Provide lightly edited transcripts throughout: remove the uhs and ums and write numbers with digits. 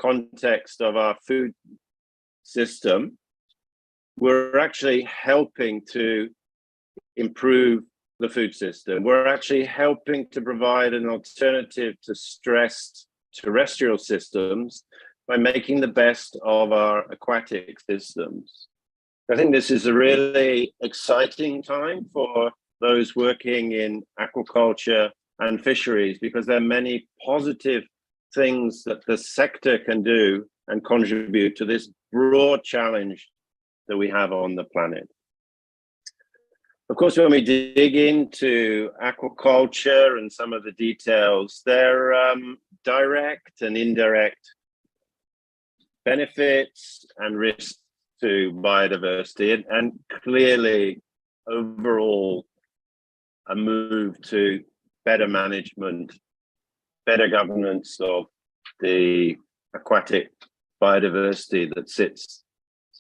context of our food system, we're actually helping to improve the food system. We're actually helping to provide an alternative to stressed terrestrial systems by making the best of our aquatic systems. I think this is a really exciting time for those working in aquaculture and fisheries, because there are many positive things that the sector can do and contribute to this broad challenge that we have on the planet. Of course, when we dig into aquaculture and some of the details, there are direct and indirect benefits and risks to biodiversity, and clearly overall a move to better management, better governance of the aquatic biodiversity that sits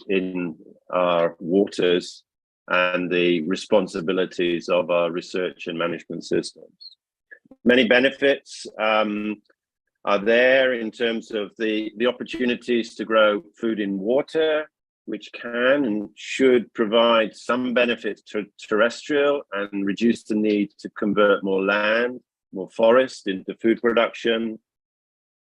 in our waters and the responsibilities of our research and management systems. Many benefits are there in terms of the opportunities to grow food in water, which can and should provide some benefits to terrestrial and reduce the need to convert more land, more forest into food production.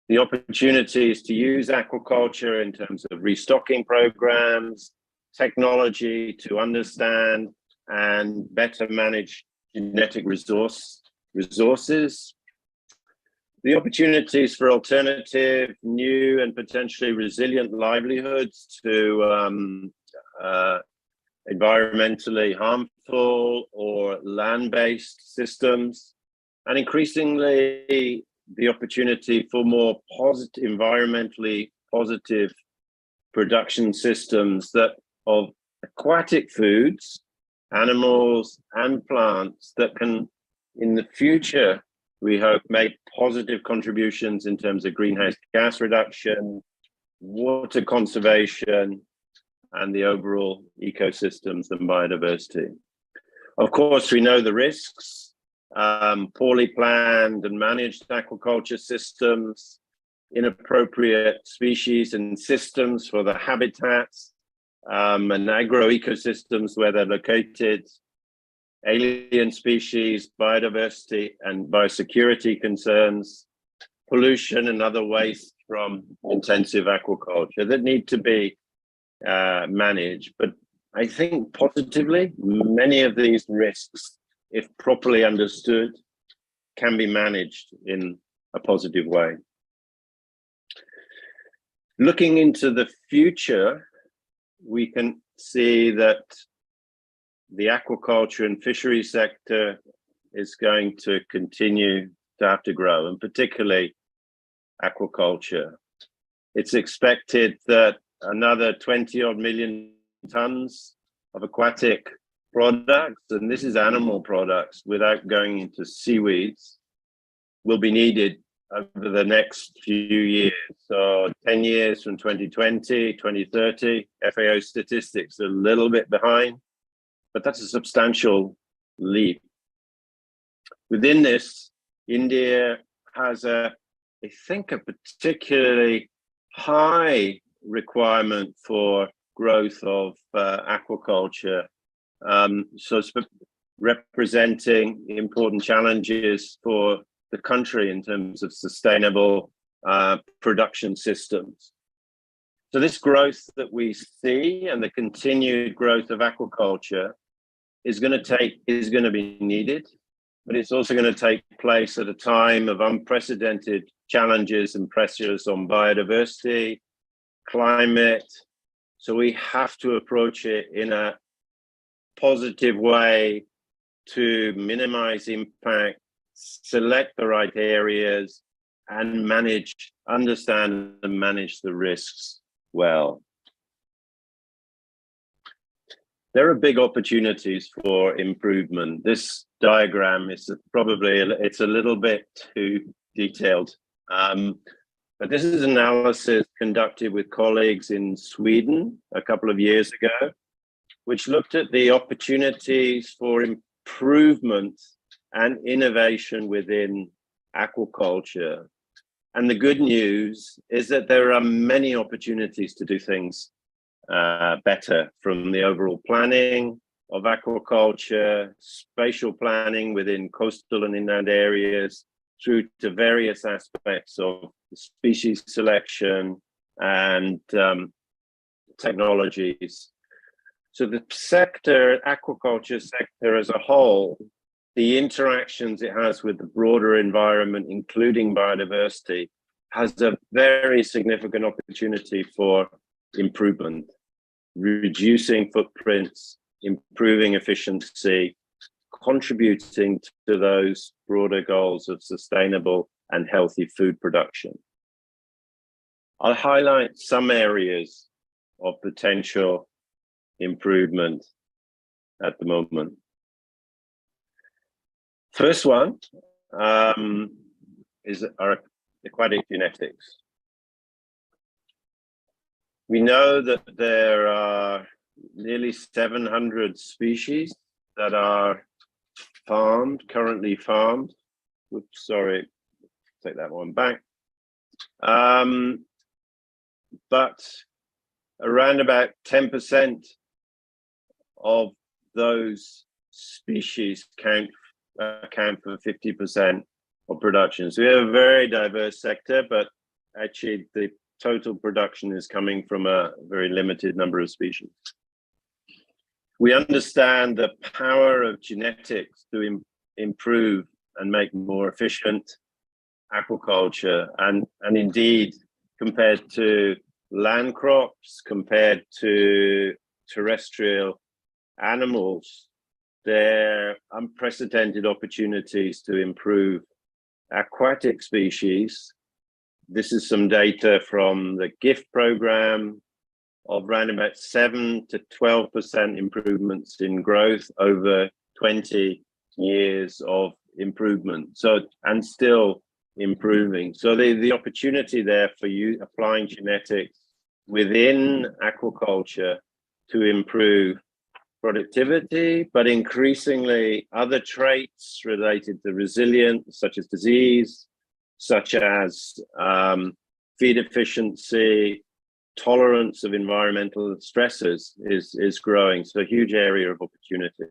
The opportunities to use aquaculture in terms of restocking programs, technology to understand and better manage genetic resources. The opportunities for alternative, new and potentially resilient livelihoods to environmentally harmful or land-based systems, and increasingly the opportunity for more positive, environmentally positive production systems that of aquatic foods, animals and plants that can, in the future, we hope, make positive contributions in terms of greenhouse gas reduction, water conservation, and the overall ecosystems and biodiversity. Of course, we know the risks, poorly planned and managed aquaculture systems, inappropriate species and systems for the habitats, and agroecosystems where they're located, alien species, biodiversity and biosecurity concerns, pollution and other waste from intensive aquaculture that need to be managed. But I think positively, many of these risks, if properly understood, can be managed in a positive way. Looking into the future, we can see that the aquaculture and fishery sector is going to continue to have to grow, and particularly aquaculture. It's expected that another 20-odd million tons of aquatic products, and this is animal products without going into seaweeds, will be needed over the next few years. So 10 years from 2020, 2030, FAO statistics are a little bit behind, but that's a substantial leap. Within this, India has I think, a particularly high requirement for growth of aquaculture. So it's representing important challenges for the country in terms of sustainable production systems. So this growth that we see and the continued growth of aquaculture is going to be needed, but it's also going to take place at a time of unprecedented challenges and pressures on biodiversity, climate. So we have to approach it in a positive way to minimize impact, select the right areas, and understand and manage the risks well. There are big opportunities for improvement. This diagram is it's a little bit too detailed, but this is analysis conducted with colleagues in Sweden a couple of years ago, which looked at the opportunities for improvement and innovation within aquaculture. And the good news is that there are many opportunities to do things better, from the overall planning of aquaculture, spatial planning within coastal and inland areas, through to various aspects of species selection and technologies. So the sector, aquaculture sector as a whole, the interactions it has with the broader environment, including biodiversity, has a very significant opportunity for improvement, reducing footprints, improving efficiency, contributing to those broader goals of sustainable and healthy food production. I'll highlight some areas of potential improvement at the moment. First one is our aquatic genetics. We know that there are nearly 700 species that are currently farmed. Oops, sorry, take that one back. But around about 10% of those species account for 50% of production. So we have a very diverse sector, but actually the total production is coming from a very limited number of species. We understand the power of genetics to improve and make more efficient aquaculture, and indeed, compared to land crops, compared to terrestrial animals, there are unprecedented opportunities to improve aquatic species. This is some data from the GIFT program of around about 7 to 12% improvements in growth over 20 years of improvement. So, and still improving. So the opportunity there for you applying genetics within aquaculture to improve productivity, but increasingly other traits related to resilience, such as disease, such as feed efficiency, tolerance of environmental stresses is growing. So a huge area of opportunity.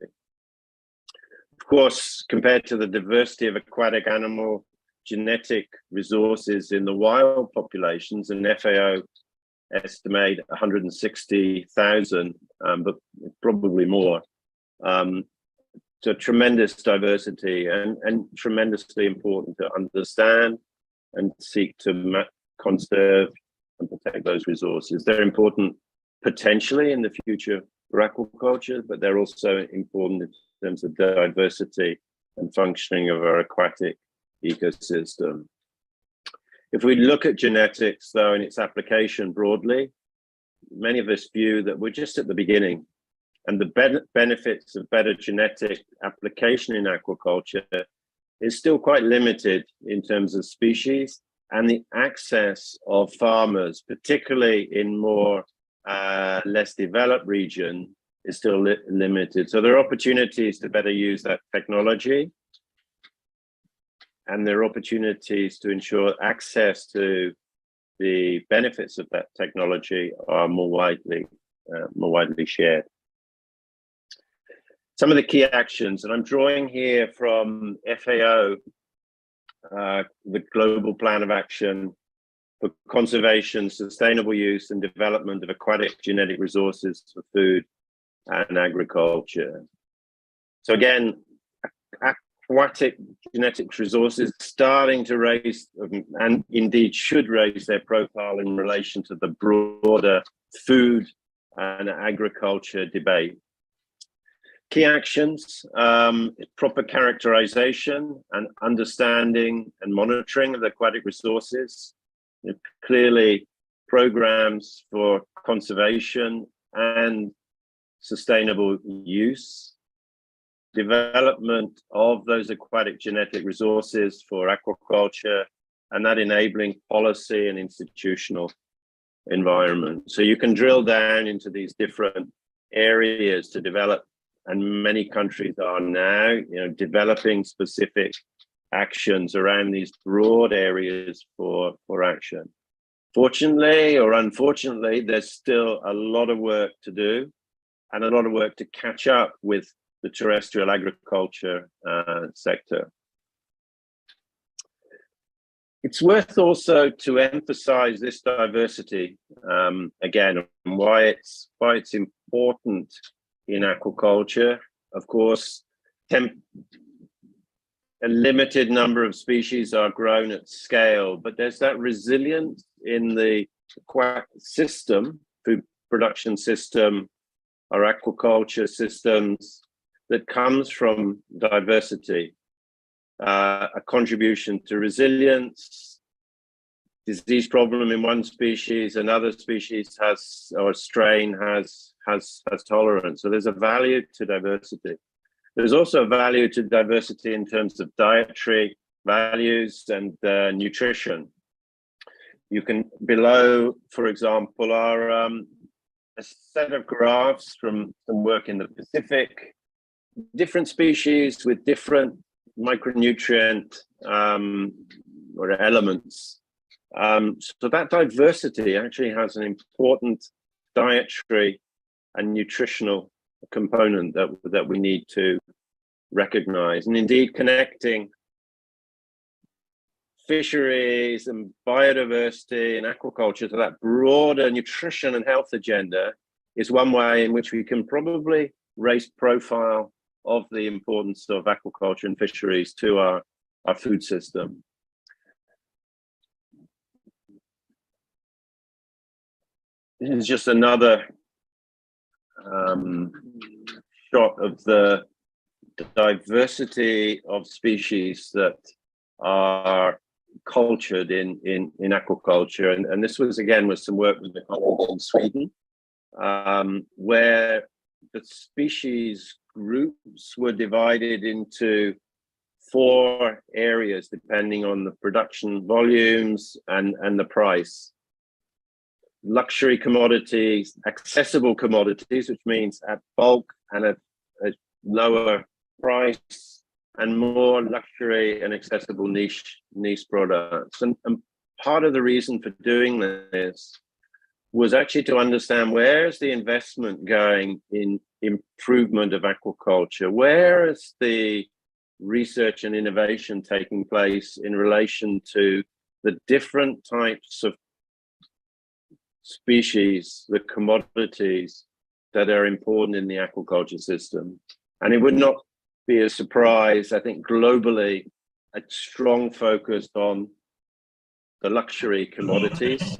Of course, compared to the diversity of aquatic animal genetic resources in the wild populations, and FAO estimate 160,000, but probably more. So tremendous diversity and tremendously important to understand and seek to conserve and protect those resources. They're important potentially in the future for aquaculture, but they're also important in terms of diversity and functioning of our aquatic ecosystem. If we look at genetics, though, and its application broadly, many of us view that we're just at the beginning, and the benefits of better genetic application in aquaculture is still quite limited in terms of species, and the access of farmers, particularly in more less developed region, is still limited. So there are opportunities to better use that technology, and there are opportunities to ensure access to the benefits of that technology are more widely shared. Some of the key actions, and I'm drawing here from FAO, the Global Plan of Action for Conservation, Sustainable Use and Development of Aquatic Genetic Resources for Food and Agriculture. So again, aquatic genetics resources starting to raise, and indeed should raise, their profile in relation to the broader food and agriculture debate. Key actions, proper characterization and understanding and monitoring of the aquatic resources. Clearly, programs for conservation and sustainable use. Development of those aquatic genetic resources for aquaculture, and that enabling policy and institutional environment. So you can drill down into these different areas to develop, and many countries are now, developing specific actions around these broad areas for action. Fortunately or unfortunately, there's still a lot of work to do and a lot of work to catch up with the terrestrial agriculture sector. It's worth also to emphasize this diversity again, and why it's important in aquaculture. Of course, a limited number of species are grown at scale, but there's that resilience in the system, food production system, our aquaculture systems, that comes from diversity, a contribution to resilience. Disease problem in one species, another species has, or strain has tolerance. So there's a value to diversity. There's also a value to diversity in terms of dietary values and nutrition. You can, below, for example, are a set of graphs from some work in the Pacific, different species with different micronutrient or elements. So that diversity actually has an important dietary and nutritional component that we need to recognize. And indeed, connecting fisheries and biodiversity and aquaculture to that broader nutrition and health agenda is one way in which we can probably raise profile of the importance of aquaculture and fisheries to our food system. This is just another shot of the diversity of species that are cultured in aquaculture, and this was again with some work with the colleagues in Sweden, where the species groups were divided into 4 areas depending on the production volumes and the price. Luxury commodities, accessible commodities, which means at bulk and at a lower price, and more luxury and accessible niche products. And part of the reason for doing this was actually to understand, where is the investment going in improvement of aquaculture? Where is the research and innovation taking place in relation to the different types of species, the commodities that are important in the aquaculture system? And it would not be a surprise, I think, globally, a strong focus on the luxury commodities,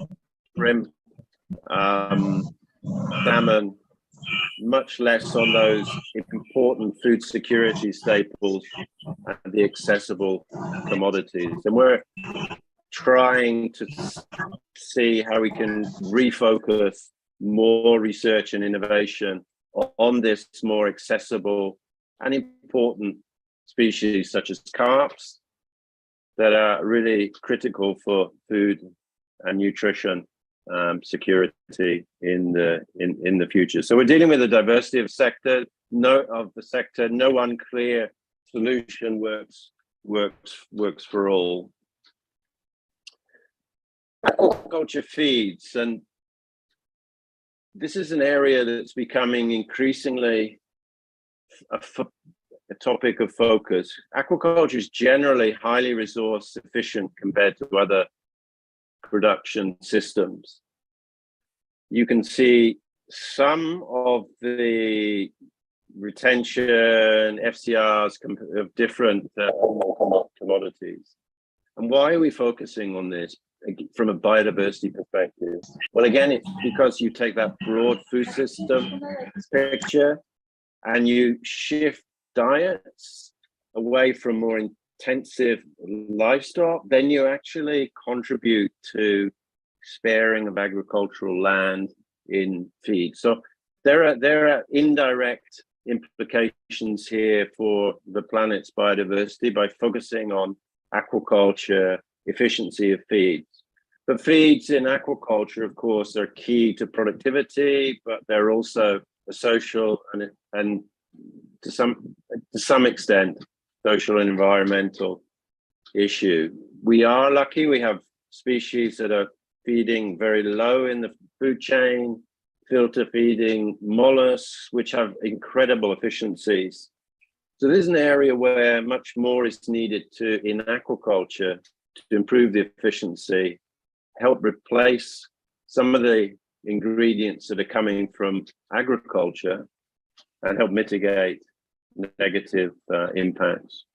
shrimp, salmon, much less on those important food security staples and the accessible commodities. And we're trying to see how we can refocus more research and innovation on this more accessible and important species, such as carps, that are really critical for food and nutrition security in the future. So we're dealing with a diversity of the sector. No one clear solution works for all. Aquaculture feeds, and this is an area that's becoming increasingly a topic of focus. Aquaculture is generally highly resource efficient compared to other production systems. You can see some of the retention FCRs of different commodities. And why are we focusing on this from a biodiversity perspective? Well, again, it's because you take that broad food system picture and you shift diets away from more intensive livestock, then you actually contribute to sparing of agricultural land in feed. So there are indirect implications here for the planet's biodiversity by focusing on aquaculture, efficiency of feeds. But feeds in aquaculture, of course, are key to productivity, but they're also a social and to some extent social and environmental issue. We are lucky, we have species that are feeding very low in the food chain, filter feeding mollusks, which have incredible efficiencies. So this is an area where much more is needed in aquaculture to improve the efficiency, help replace some of the ingredients that are coming from agriculture, and help mitigate negative impacts.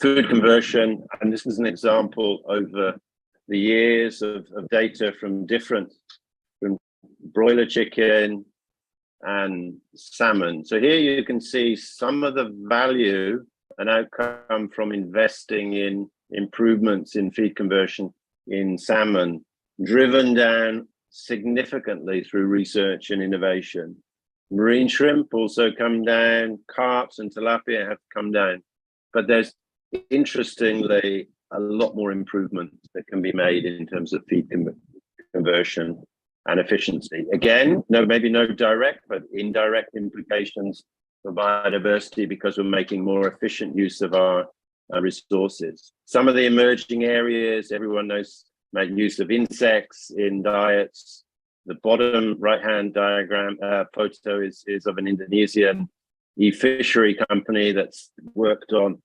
Food conversion, and this is an example over the years of data from broiler chicken and salmon. So here you can see some of the value and outcome from investing in improvements in feed conversion in salmon, driven down significantly through research and innovation. Marine shrimp also come down, carps and tilapia have come down, but there's interestingly a lot more improvement that can be made in terms of feed conversion and efficiency. Again, maybe no direct, but indirect implications for biodiversity because we're making more efficient use of our resources. Some of the emerging areas, everyone knows, make use of insects in diets. The bottom right-hand diagram photo is of an Indonesian e-fishery company that's worked on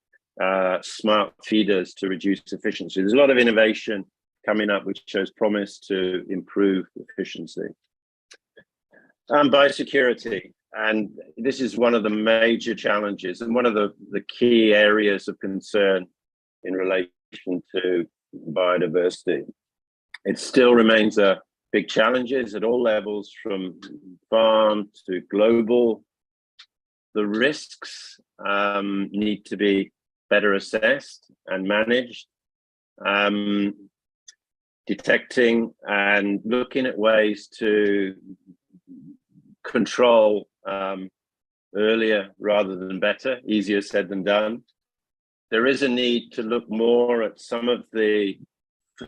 smart feeders to reduce efficiency. There's a lot of innovation coming up which shows promise to improve efficiency. Biosecurity, and this is one of the major challenges and one of the key areas of concern in relation to biodiversity. It still remains a big challenges at all levels, from farm to global. The risks need to be better assessed and managed, detecting and looking at ways to control earlier rather than better, easier said than done. There is a need to look more at some of the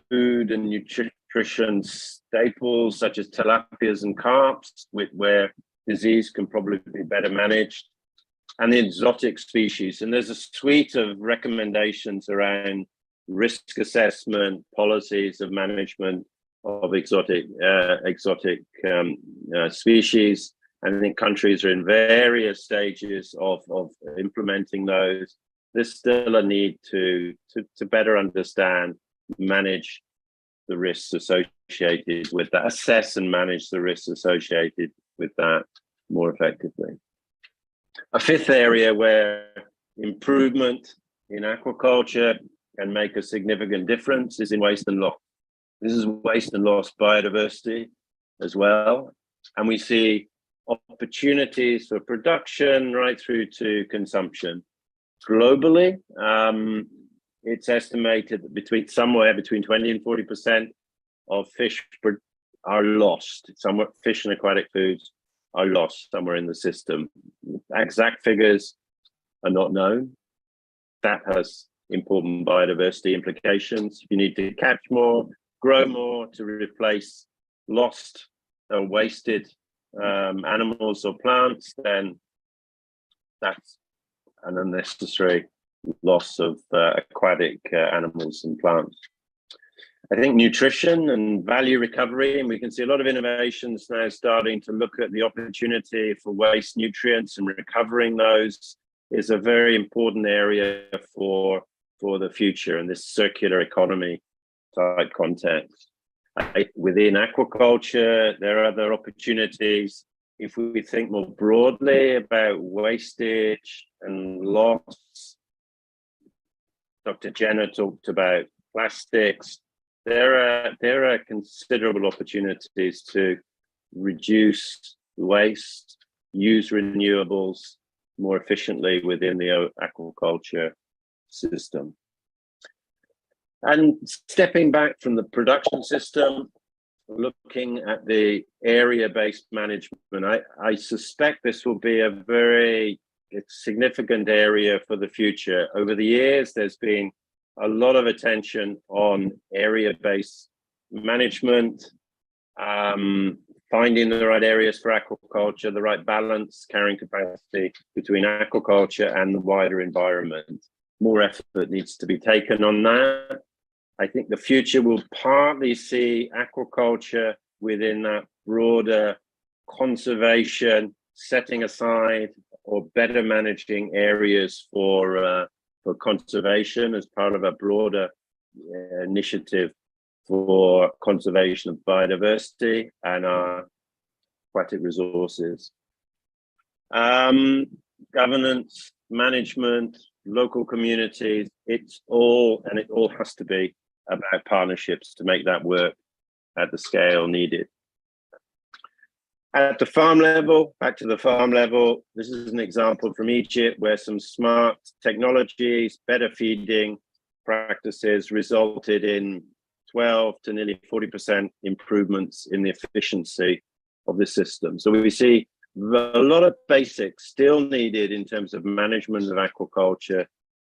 food and nutrition staples such as tilapias and carps, where disease can probably be better managed, and the exotic species. And there's a suite of recommendations around risk assessment, policies of management of exotic species. And I think countries are in various stages of implementing those. There's still a need to better understand, manage the risks associated with that, assess and manage the risks associated with that more effectively. A fifth area where improvement in aquaculture can make a significant difference is in waste and loss. This is waste and loss biodiversity as well. And we see opportunities for production right through to consumption. Globally, it's estimated that somewhere between 20 and 40% of fish are lost. Fish and aquatic foods are lost somewhere in the system. Exact figures are not known. That has important biodiversity implications. If you need to catch more, grow more to replace lost or wasted animals or plants, then that's an unnecessary loss of aquatic animals and plants. I think nutrition and value recovery, and we can see a lot of innovations now starting to look at the opportunity for waste nutrients and recovering those, is a very important area for the future in this circular economy type context. Within aquaculture, there are other opportunities. If we think more broadly about wastage and loss, Dr. Jenner talked about plastics. There are considerable opportunities to reduce waste, use renewables more efficiently within the aquaculture system. And stepping back from the production system, looking at the area-based management, I suspect this will be a very significant area for the future. Over the years, there's been a lot of attention on area-based management, finding the right areas for aquaculture, the right balance, carrying capacity between aquaculture and the wider environment. more effort needs to be taken on that. I think the future will partly see aquaculture within that broader conservation, setting aside or better managing areas for conservation as part of a broader initiative for conservation of biodiversity and our aquatic resources. Governance, management, local communities, it all has to be about partnerships to make that work at the scale needed. At the farm level, back to the farm level, this is an example from Egypt where some smart technologies, better feeding practices resulted in 12 to nearly 40% improvements in the efficiency of the system. So we see a lot of basics still needed in terms of management of aquaculture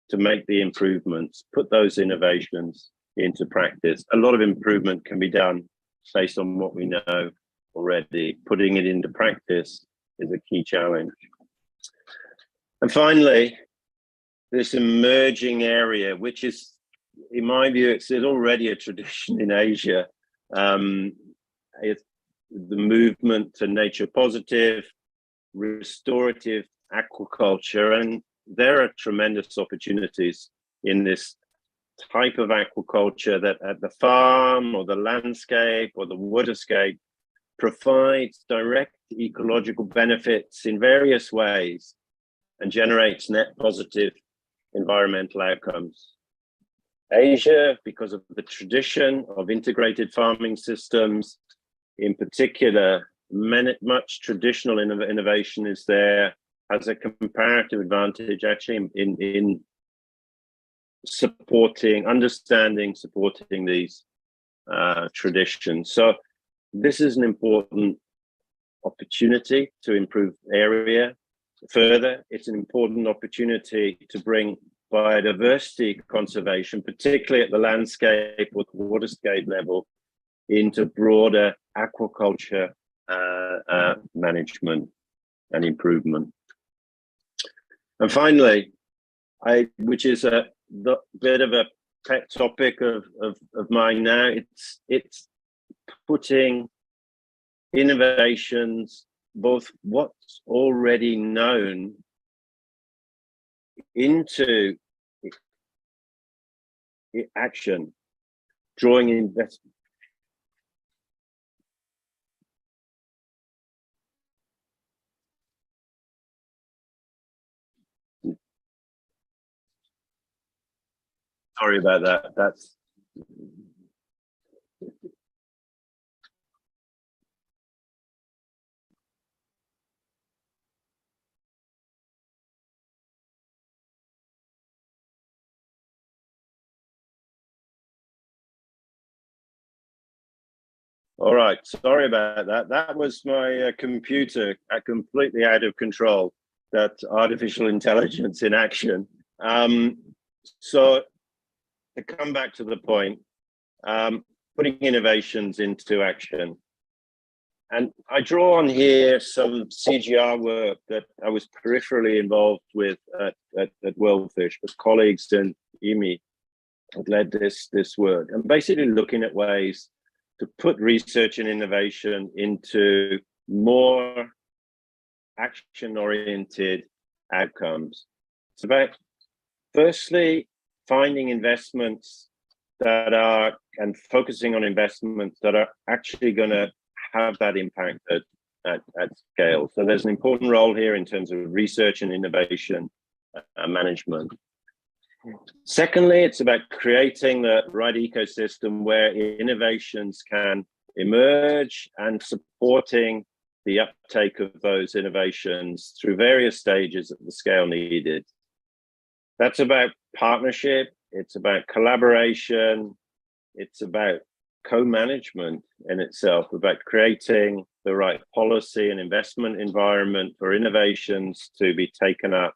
to make the improvements, put those innovations into practice. A lot of improvement can be done based on what we know already. Putting it into practice is a key challenge. And finally, this emerging area, which is, in my view, it's already a tradition in Asia. It's the movement to nature positive, restorative aquaculture, and there are tremendous opportunities in this type of aquaculture that at the farm or the landscape or the waterscape provides direct ecological benefits in various ways and generates net positive environmental outcomes. Asia, because of the tradition of integrated farming systems, in particular, much traditional innovation is there, has a comparative advantage actually in supporting these traditions. So this is an important opportunity to improve area further. It's an important opportunity to bring biodiversity conservation, particularly at the landscape or the waterscape level, into broader aquaculture management and improvement. And finally, which is a bit of a pet topic of mine now, it's putting innovations, both what's already known, into action, drawing investment. Sorry about that. That's all right. Sorry about that. That was my computer completely out of control. That's artificial intelligence in action. So to come back to the point, putting innovations into action. And I draw on here some CGR work that I was peripherally involved with at WorldFish, but colleagues and IMI had led this work, and basically looking at ways to put research and innovation into more action-oriented outcomes. It's about, firstly, finding investments that are, and focusing on investments that are actually going to have that impact at scale. So there's an important role here in terms of research and innovation management. Secondly, it's about creating the right ecosystem where innovations can emerge and supporting the uptake of those innovations through various stages at the scale needed. That's about partnership, it's about collaboration, it's about co-management in itself, about creating the right policy and investment environment for innovations to be taken up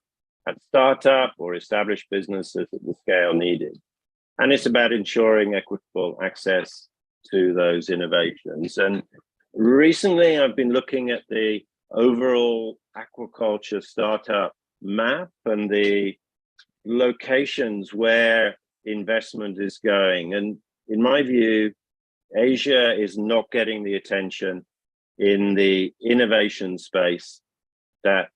at startup or established businesses at the scale needed. And it's about ensuring equitable access to those innovations. And recently I've been looking at the overall aquaculture startup map and the locations where investment is going. And in my view, Asia is not getting the attention in the innovation space that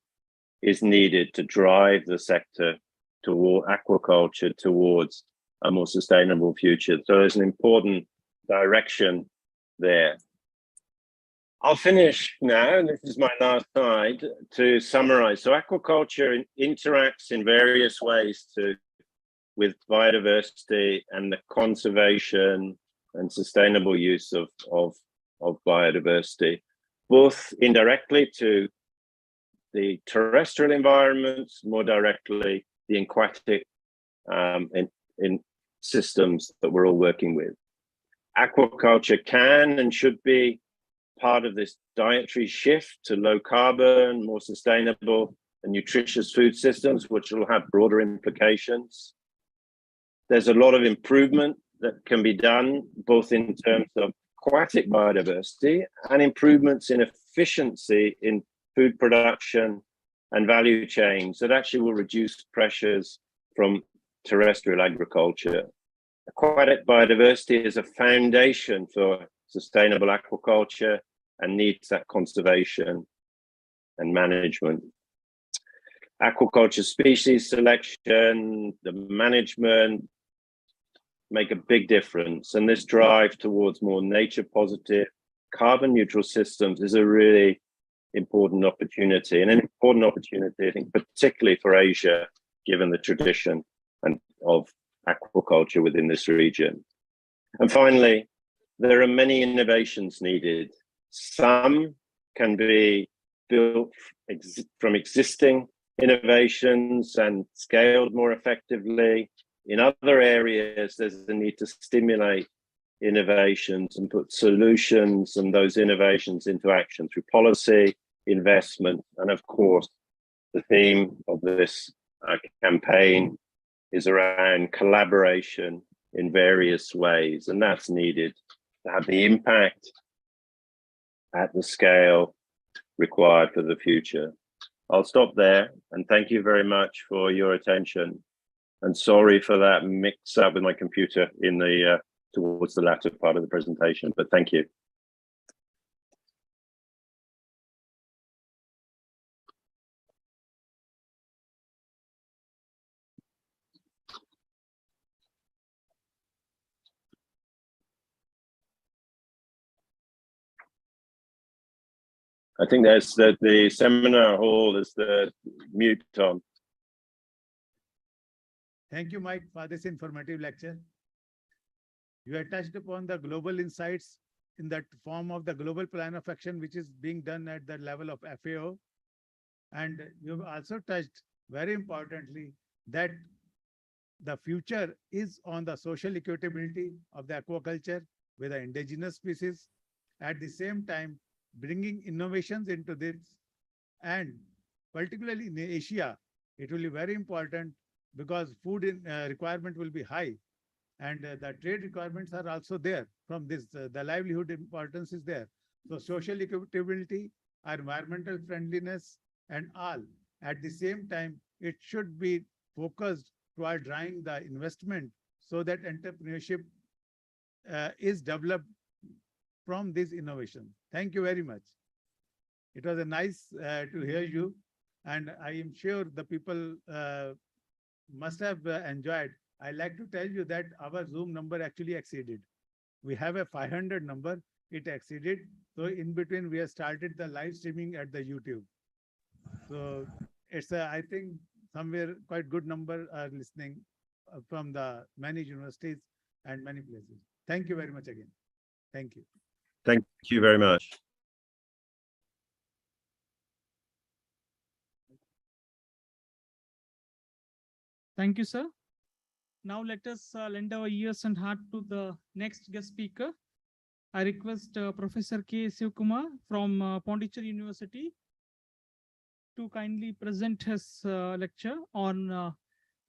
is needed to drive the sector toward aquaculture towards a more sustainable future. So there's an important direction there. I'll finish now, and this is my last slide, to summarize. So aquaculture interacts in various ways with biodiversity and the conservation and sustainable use of biodiversity, both indirectly to the terrestrial environments, more directly the aquatic in systems that we're all working with. Aquaculture can and should be part of this dietary shift to low carbon, more sustainable and nutritious food systems, which will have broader implications. There's a lot of improvement that can be done, both in terms of aquatic biodiversity and improvements in efficiency in food production and value chains that actually will reduce pressures from terrestrial agriculture. Aquatic biodiversity is a foundation for sustainable aquaculture and needs that conservation and management. Aquaculture species selection, the management make a big difference. And this drive towards more nature positive, carbon neutral systems is a really important opportunity, and an important opportunity, I think, particularly for Asia, given the tradition of aquaculture within this region. And finally, there are many innovations needed. Some can be built from existing innovations and scaled more effectively. In other areas, there's the need to stimulate innovations and put solutions and those innovations into action through policy, investment, and of course, the theme of this campaign is around collaboration in various ways, and that's needed to have the impact at the scale required for the future. I'll stop there, and thank you very much for your attention. And sorry for that mix up with my computer in the towards the latter part of the presentation, but thank you. I think there's the seminar hall is the mute on. Thank you, Mike, for this informative lecture. You have touched upon the global insights in that form of the global plan of action, which is being done at the level of FAO. And you've also touched, very importantly, that the future is on the social equitability of the aquaculture with the indigenous species. At the same time, bringing innovations into this, and particularly in Asia, it will be very important because food requirement will be high, and the trade requirements are also there from this. The livelihood importance is there. So social equitability, environmental friendliness, and all. At the same time, it should be focused toward drawing the investment so that entrepreneurship is developed from this innovation. Thank you very much. It was a nice to hear you, and I am sure the people must have enjoyed. I like to tell you that our Zoom number actually exceeded. We have a 500 number, it exceeded. So in between, we have started the live streaming at the YouTube. So it's I think somewhere quite good number are listening from the many universities and many places. Thank you very much again. Thank you. Thank you very much. Thank you, sir. Now let us lend our ears and heart to the next guest speaker. I request Professor K. Sivkumar from Pondicherry University to kindly present his lecture on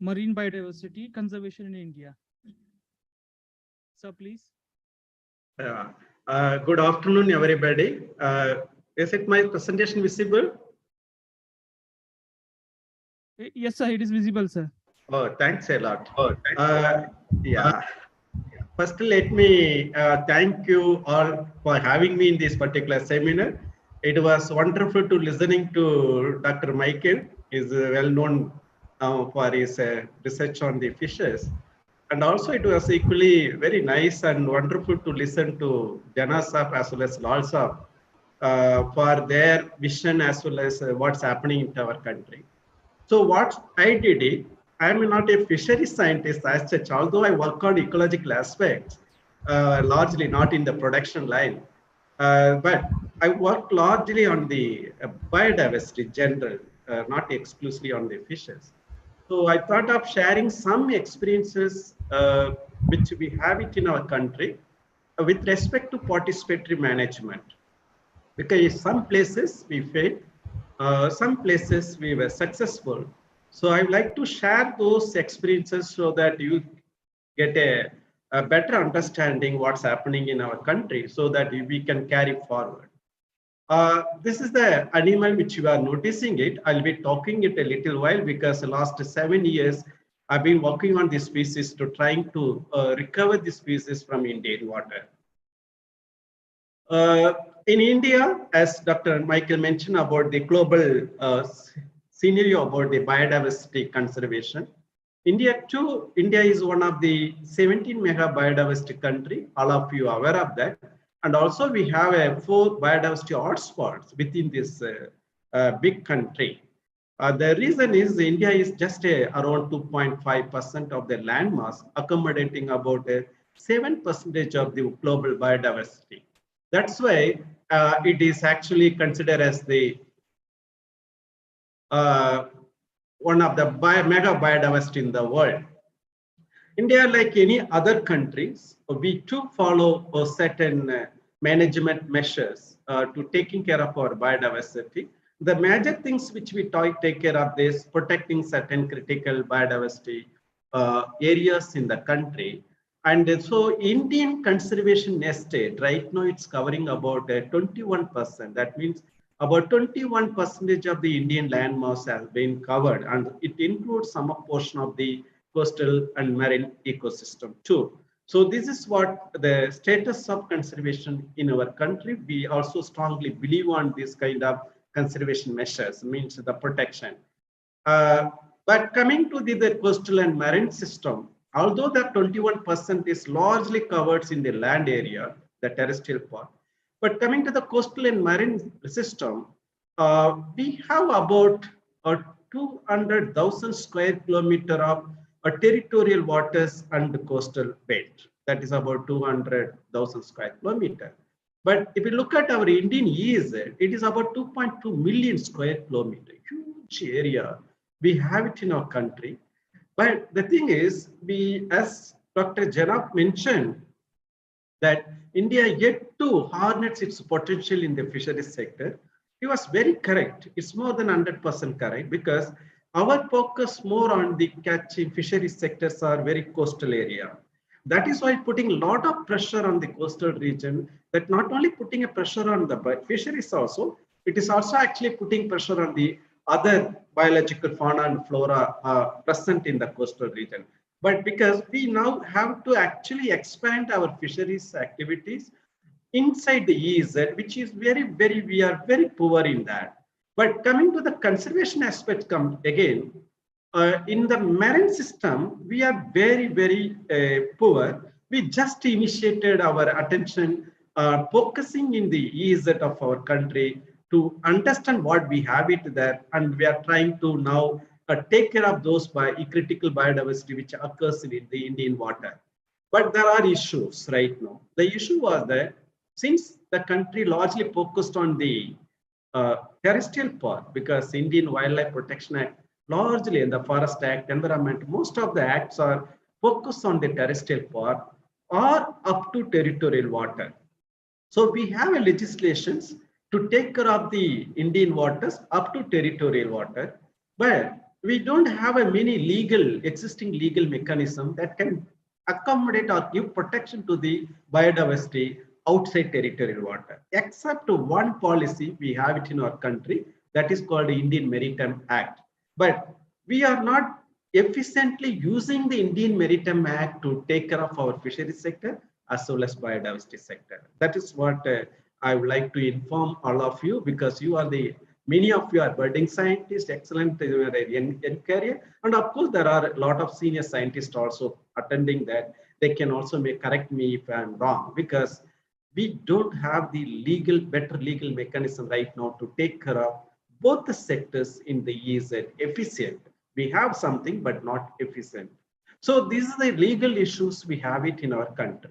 marine biodiversity conservation in India. Sir, please. Good afternoon, everybody. Is it my presentation visible? Yes, sir, it is visible, sir. Oh, thanks a lot. Yeah. First, let me thank you all for having me in this particular seminar. It was wonderful to listening to Dr. Michael. He's well known for his research on the fishes. And also it was equally very nice and wonderful to listen to Jana Saab as well as Lal Saab for their vision as well as what's happening in our country. So what I did it, I'm not a fishery scientist as such, although I work on ecological aspects, largely not in the production line. But I work largely on the biodiversity in general, not exclusively on the fishes. So I thought of sharing some experiences which we have it in our country with respect to participatory management. Because some places we failed, some places we were successful. So I would like to share those experiences so that you get a better understanding what's happening in our country so that we can carry forward. This is the animal which you are noticing it. I'll be talking it a little while because the last 7 years I've been working on this species to trying to recover this species from Indian water. In India, as Dr. Michael mentioned about the global scenario about the biodiversity conservation, India is one of the 17 mega biodiversity country. All of you are aware of that. And also we have 4 biodiversity hotspots within this big country. The reason is India is just around 2.5% of the land mass, accommodating about 7% of the global biodiversity. That's why it is actually considered as the one of the mega biodiversity in the world. India, like any other countries, we too follow certain management measures to taking care of our biodiversity. The major things which we take care of is protecting certain critical biodiversity areas in the country. And so Indian conservation estate, right now it's covering about 21%. That means about 21% of the Indian land mass has been covered, and it includes some portion of the coastal and marine ecosystem too. So this is what the status of conservation in our country. We also strongly believe on this kind of conservation measures, means the protection. But coming to the coastal and marine system, although that 21% is largely covered in the land area, the terrestrial part, but coming to the coastal and marine system, we have about 200,000 square kilometer of territorial waters and the coastal belt. That is about 200,000 square kilometer. But if you look at our Indian EEZ, it is about 2.2 million square kilometer, huge area. We have it in our country. But the thing is, as Dr. Janab mentioned, that India yet to harness its potential in the fisheries sector. He was very correct. It's more than 100% correct because our focus more on the catching fisheries sectors are very coastal area. That is why putting a lot of pressure on the coastal region, that not only putting a pressure on the fisheries also, it is also actually putting pressure on the other biological fauna and flora present in the coastal region. But because we now have to actually expand our fisheries activities inside the EEZ, which is we are very poor in that. But coming to the conservation aspect, again, in the marine system, we are very poor. We just initiated our attention, focusing in the EEZ of our country to understand what we have it there, and we are trying to now take care of those critical biodiversity which occurs in the Indian water. But there are issues right now. The issue was that since the country largely focused on the terrestrial part, because Indian Wildlife Protection Act, largely in the Forest Act, Environment, most of the acts are focused on the terrestrial part or up to territorial water. So we have a legislations to take care of the Indian waters up to territorial water, but we don't have a many existing legal mechanism that can accommodate or give protection to the biodiversity outside territorial water, except one policy we have it in our country that is called the Indian Maritime Act. But we are not efficiently using the Indian Maritime Act to take care of our fisheries sector as well as biodiversity sector. That is what I would like to inform all of you, because you are many of you are budding scientists, excellent in career, and of course there are a lot of senior scientists also attending that. They can also correct me if I'm wrong, because we don't have the better legal mechanism right now to take care of both the sectors in the EEZ efficient. We have something, but not efficient. So these are the legal issues we have it in our country.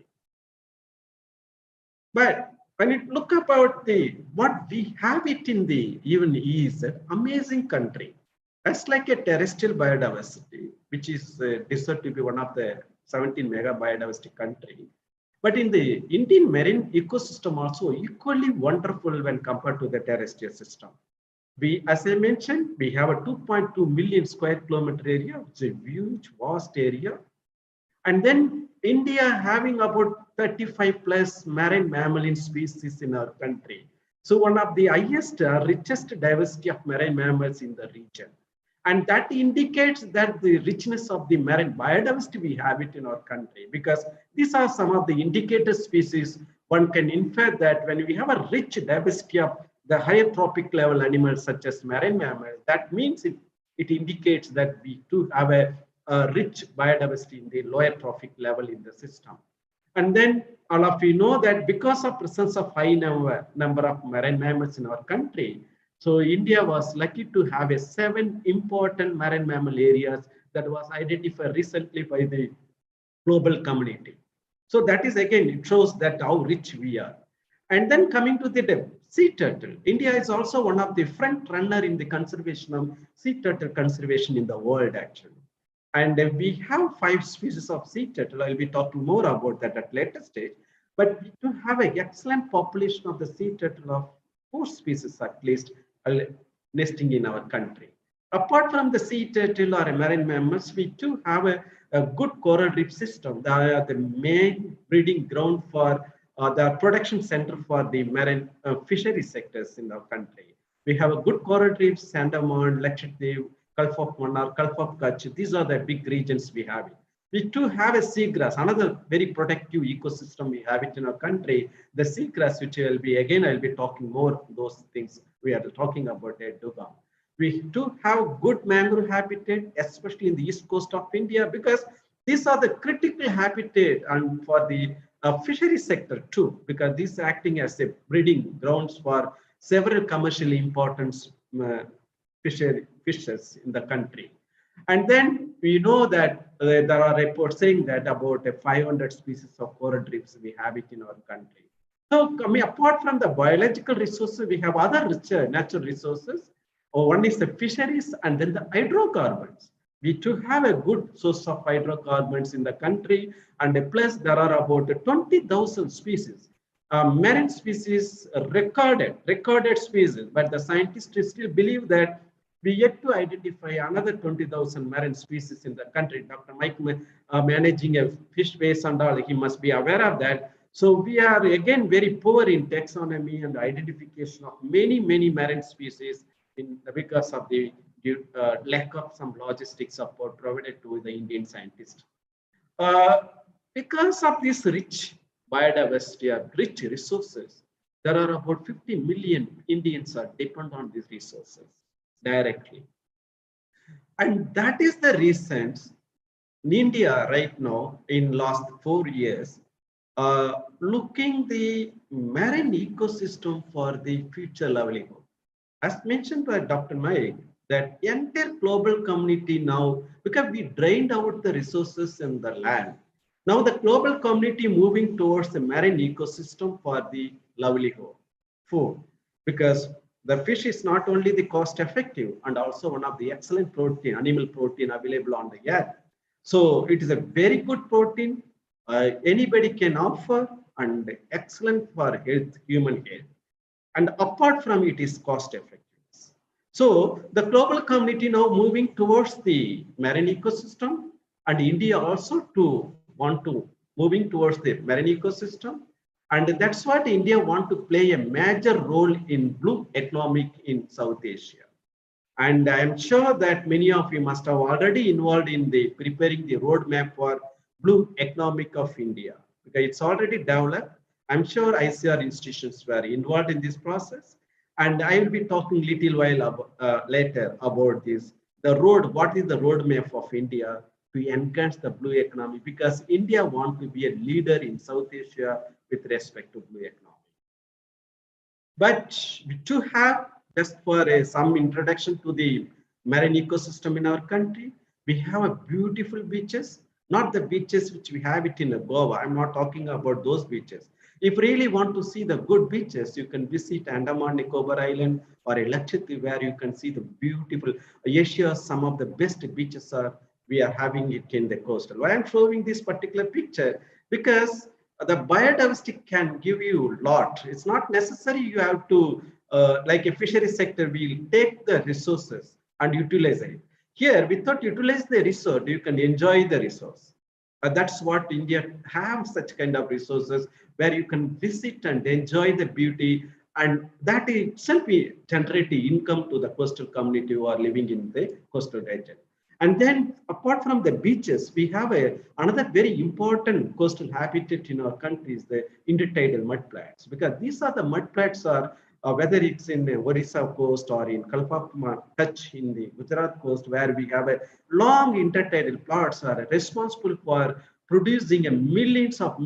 But when you look about what we have it in the even EEZ, amazing country. That's like a terrestrial biodiversity, which is deserved to be one of the 17 mega biodiversity country. But in the Indian marine ecosystem also equally wonderful when compared to the terrestrial system. As I mentioned, we have a 2.2 million square kilometer area, which is a huge, vast area. And then India having about 35 plus marine mammalian species in our country. So one of the highest, richest diversity of marine mammals in the region. And that indicates that the richness of the marine biodiversity we have it in our country, because these are some of the indicator species. One can infer that when we have a rich diversity of the higher trophic level animals such as marine mammals, that means it indicates that we do have a rich biodiversity in the lower trophic level in the system. And then all of you know that because of presence of high number of marine mammals in our country, so India was lucky to have 7 important marine mammal areas that was identified recently by the global community. So that is, again, it shows that how rich we are. And then coming to the sea turtle, India is also one of the front runner in the conservation of sea turtle conservation in the world, actually. And we have 5 species of sea turtle. I'll be talking more about that at later stage. But we do have an excellent population of the sea turtle of 4 species at least nesting in our country. Apart from the sea turtle or marine mammals, we do have a good coral reef system. They are the main breeding ground for the production center for the marine fishery sectors in our country. We have a good coral reefs, Andaman, Lakshadweep, Gulf of Mannar, Gulf of Kutch. These are the big regions we have. We do have a seagrass, another very protective ecosystem we have it in our country. The seagrass, which I'll be talking more those things we are talking about at Dugam. We do have good mangrove habitat, especially in the east coast of India, because these are the critical habitat and for the fishery sector too, because these are acting as a breeding grounds for several commercially important fishes in the country. And then we know that there are reports saying that about 500 species of coral reefs we have it in our country. So apart from the biological resources, we have other natural resources. One is the fisheries and then the hydrocarbons. We do have a good source of hydrocarbons in the country, and plus there are about 20,000 species. Marine species recorded species, but the scientists still believe that we yet to identify another 20,000 marine species in the country. Dr. Mike managing a fish base and all, he must be aware of that. So we are again very poor in taxonomy and identification of many marine species because of the lack of some logistic support provided to the Indian scientists. Because of this rich biodiversity or rich resources, there are about 50 million Indians are dependent on these resources directly. And that is the reason in India right now, in last 4 years, looking the marine ecosystem for the future livelihood. As mentioned by Dr. Mike, that entire global community now, because we drained out the resources in the land, now the global community moving towards the marine ecosystem for the livelihood, food, because the fish is not only the cost effective and also one of the excellent protein, animal protein available on the earth. So it is a very good protein anybody can offer and excellent for health, human health. And apart from it is cost effective. So the global community now moving towards the marine ecosystem, and India also moving towards the marine ecosystem. And that's what India want to play a major role in blue economic in South Asia. And I am sure that many of you must have already involved in the preparing the roadmap for blue economic of India, because it's already developed. I'm sure ICR institutions were involved in this process. And I will be talking little while later about this, the road, what is the roadmap of India to enhance the blue economy, because India wants to be a leader in South Asia with respect to blue economy. But to have, just for some introduction to the marine ecosystem in our country, we have a beautiful beaches, not the beaches which we have it in Goa. I'm not talking about those beaches. If you really want to see the good beaches, you can visit Andaman Nicobar Island or Lakshadweep, where you can see the beautiful Asia. Some of the best beaches are, we are having it in the coastal. Why I'm showing this particular picture? Because the biodiversity can give you a lot. It's not necessary you have to, like a fishery sector, will take the resources and utilize it. Here, without utilize the resource, you can enjoy the resource. That's what India have, such kind of resources where you can visit and enjoy the beauty, and that itself will generate income to the coastal community who are living in the coastal region. And then apart from the beaches, we have another very important coastal habitat in our country is the intertidal mudflats, because these are the mudflats are whether it's in the Orissa coast or in Kalpapma Kutch in the Gujarat coast, where we have a long intertidal plots are responsible for producing millions of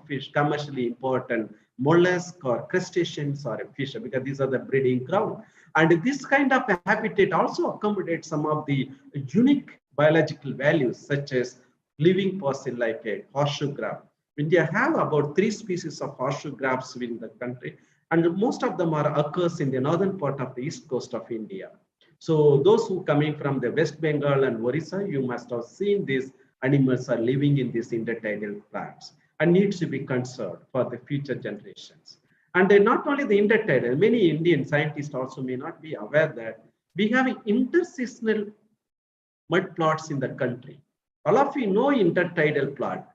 fish, commercially important mollusk or crustaceans or fish, because these are the breeding ground. And this kind of habitat also accommodates some of the unique biological values, such as living fossil like a horseshoe crab. India have about 3 species of horseshoe crabs in the country, and most of them are occurs in the northern part of the east coast of India. So those who coming from the West Bengal and Orissa, you must have seen these animals are living in these intertidal plants and needs to be conserved for the future generations. And not only the intertidal, many Indian scientists also may not be aware that we have interseasonal mud plots in the country. All of you know intertidal plot,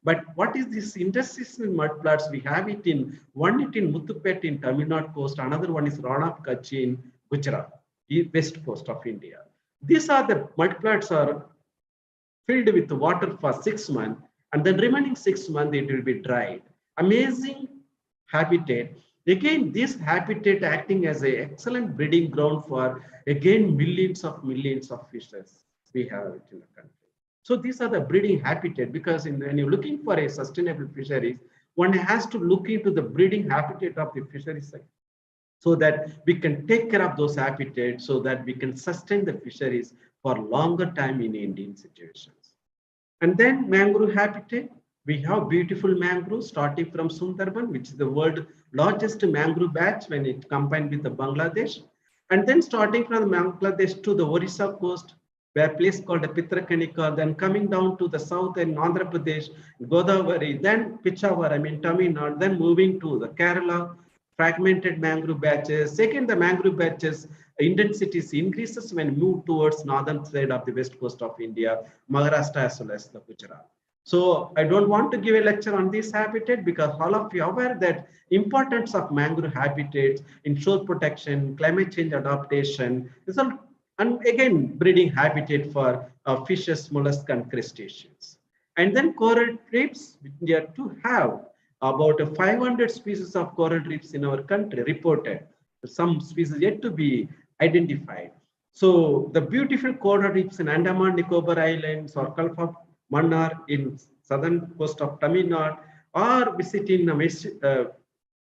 but what is this interseasonal mud plots? We have it in one in Muthupet in Tamil Nadu coast, another one is Ranap Kutch in Gujarat, west coast of India. These are the mud plots are filled with water for 6 months, and the remaining 6 months it will be dried. Amazing habitat. Again, this habitat acting as an excellent breeding ground for again millions of fishes we have it in the country. So these are the breeding habitat, because when you're looking for a sustainable fisheries, one has to look into the breeding habitat of the fisheries sector, so that we can take care of those habitats, so that we can sustain the fisheries for longer time in Indian situations. And then mangrove habitat, we have beautiful mangroves starting from Sundarban, which is the world's largest mangrove batch when it combined with the Bangladesh. And then starting from Bangladesh to the Orissa coast, where a place called Pitrakanika, then coming down to the south in Andhra Pradesh, Godavari, then Pichawar, Tamil Nadu, then moving to the Kerala, fragmented mangrove batches. Second, the mangrove batches intensities increases when moved towards northern side of the west coast of India, Maharashtra as well as the Gujarat. So I don't want to give a lecture on this habitat, because all of you are aware that importance of mangrove habitats in shore protection, climate change adaptation, and again breeding habitat for fishes, mollusks, and crustaceans. And then coral reefs, we are to have about 500 species of coral reefs in our country reported. Some species yet to be identified. So the beautiful coral reefs in Andaman Nicobar Islands or Kalpa Mannar in southern coast of Tamil Nadu, or visiting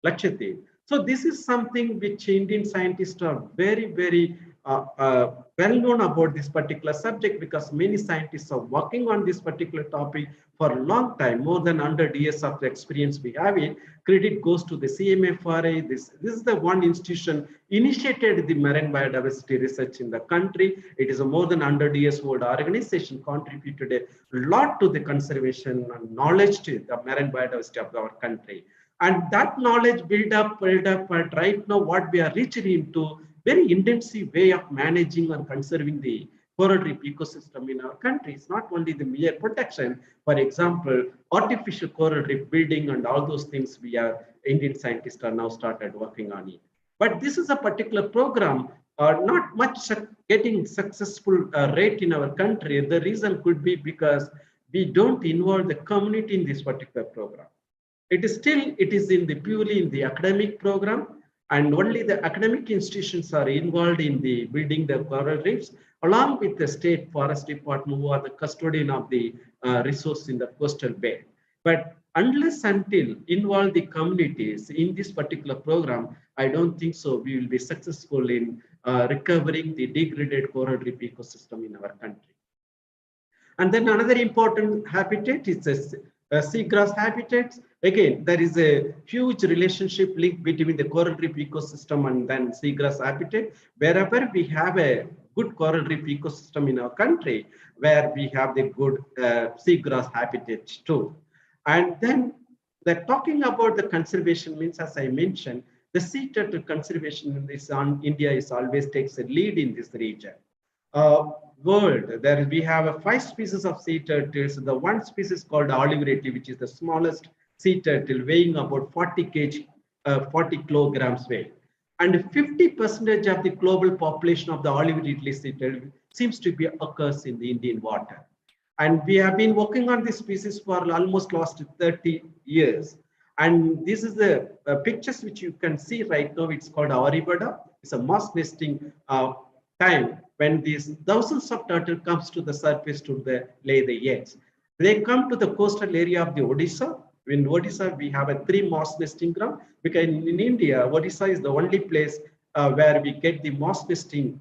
Lakshadweep. So this is something which Indian scientists are very well known about this particular subject, because many scientists are working on this particular topic for a long time, more than 100 years of experience we have it. Credit goes to the CMFRA. This is the one institution initiated the marine biodiversity research in the country. It is a more than 100 years old organization, contributed a lot to the conservation and knowledge to the marine biodiversity of our country. And that knowledge build up, but right now what we are reaching into very intensive way of managing and conserving the coral reef ecosystem in our country. It's not only the mere protection, for example, artificial coral reef building and all those things we are, Indian scientists are now started working on it. But this is a particular program not much getting successful rate in our country. The reason could be because we don't involve the community in this particular program. It is in the purely in the academic program, and only the academic institutions are involved in the building the coral reefs, along with the state forest department, who are the custodian of the resource in the coastal belt. But unless until involve the communities in this particular program, I don't think so we will be successful in recovering the degraded coral reef ecosystem in our country. And then another important habitat is seagrass habitats. Again, there is a huge relationship link between the coral reef ecosystem and then seagrass habitat. Wherever we have a good coral reef ecosystem in our country, where we have the good seagrass habitat too. And then they're talking about the conservation means, as I mentioned, the sea turtle conservation is on India is always takes a lead in this region. World, there we have 5 species of sea turtles. The one species called olive ridley, which is the smallest sea turtle, weighing about 40 kg, 40 kilograms weight. And 50% of the global population of the olive ridley sea turtle seems to be occurs in the Indian water. And we have been working on this species for almost last 30 years. And this is the pictures which you can see right now. It's called Auribada. It's a mass nesting time when these thousands of turtles comes to the surface to lay the eggs. They come to the coastal area of the Odisha. In Odisha, we have a 3 mass nesting ground, because in India, Odisha is the only place where we get the mass nesting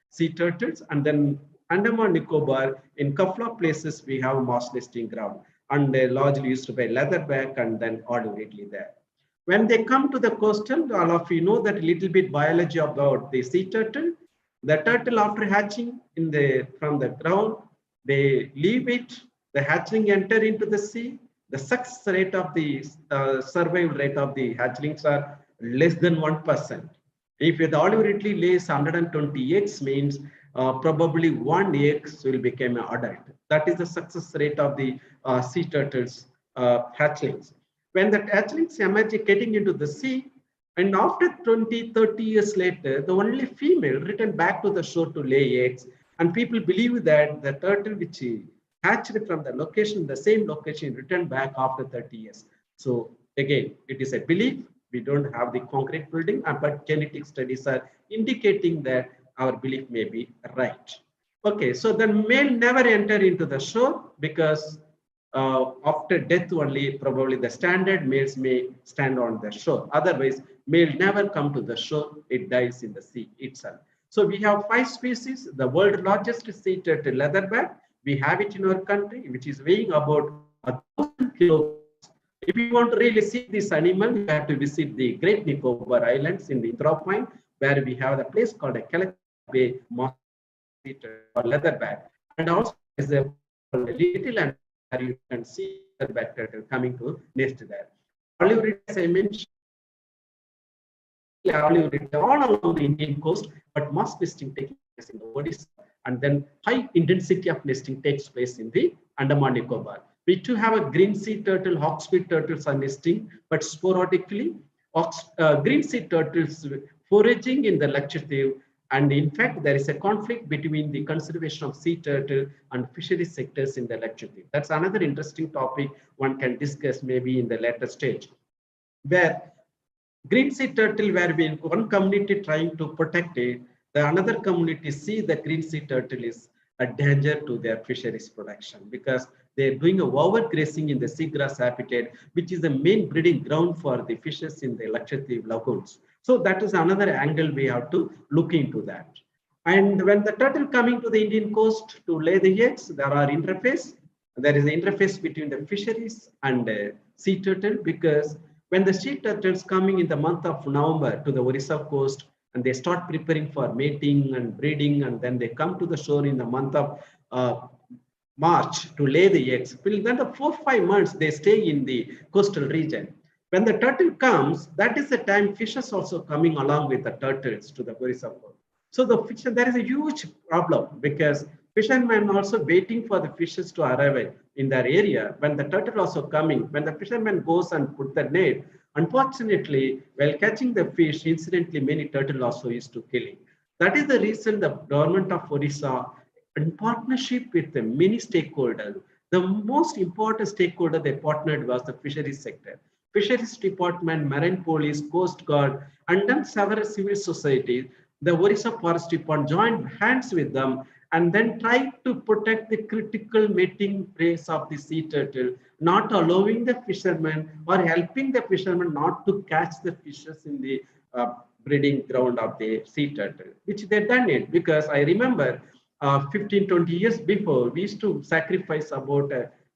sea turtles, and then Andaman Nicobar, in couple of places we have mass nesting ground, and they're largely used by leatherback and then olive ridley there. When they come to the coastal, all of you know that a little bit biology about the sea turtle. The turtle, after hatching from the ground, they leave it. The hatchling enter into the sea. The success rate of the survival rate of the hatchlings are less than 1%. If the olive ridley lays 120 eggs, means probably 1 egg will become an adult. That is the success rate of the sea turtles hatchlings. When the hatchlings emerge getting into the sea, and after 20, 30 years later, the only female returned back to the shore to lay eggs. And people believe that the turtle which hatched from the location, the same location, returned back after 30 years. So again, it is a belief. We don't have the concrete building, but genetic studies are indicating that our belief may be right. Okay, so the male never enter into the shore, because after death only probably the standard males may stand on the shore. Otherwise, male never come to the shore, it dies in the sea itself. So we have 5 species. The world's largest sea turtle, leatherback, we have it in our country, which is weighing about 1,000 kilograms. If you want to really see this animal, you have to visit the Great Nicobar Islands in the Indra Point, where we have a place called a Calac Bay moss sea turtle or leatherback. And also is a little, and where you can see leatherback turtle coming to nest there. Olive ridley, as I mentioned, olive ridley all along the Indian coast, but mass nesting taking place in the Odisha, and then high intensity of nesting takes place in the Andaman Nicobar. We too have a green sea turtle, hawksbill turtles are nesting, but sporadically. Green sea turtles foraging in the Lakshadweep, and in fact, there is a conflict between the conservation of sea turtle and fishery sectors in the Lakshadweep. That's another interesting topic one can discuss maybe in the later stage, where green sea turtle, where we one community trying to protect it, the another community see the green sea turtle is a danger to their fisheries production, because they're doing a overgrazing in the seagrass habitat, which is the main breeding ground for the fishes in the Lakshadweep lagoons. So that is another angle we have to look into that. And when the turtle coming to the Indian coast to lay the eggs, there are interface. There is an interface between the fisheries and sea turtle, because when the sea turtles coming in the month of November to the Orissa coast, and they start preparing for mating and breeding, and then they come to the shore in the month of March to lay the eggs. Then the 4-5 months they stay in the coastal region. When the turtle comes, that is the time fishes also coming along with the turtles to the Orissa coast. So the fish, there is a huge problem, because fishermen also waiting for the fishes to arrive in their area. When the turtle also coming, when the fisherman goes and put the net, unfortunately, while catching the fish, incidentally, many turtle also used to killing. That is the reason the government of Odisha, in partnership with the many stakeholders, the most important stakeholder they partnered was the fisheries sector. Fisheries Department, Marine Police, Coast Guard, and then several civil societies. The Odisha Forest Department joined hands with them and then tried to protect the critical mating place of the sea turtle, not allowing the fishermen or helping the fishermen not to catch the fishes in the breeding ground of the sea turtle, which they done it because I remember 15, 20 years before, we used to sacrifice about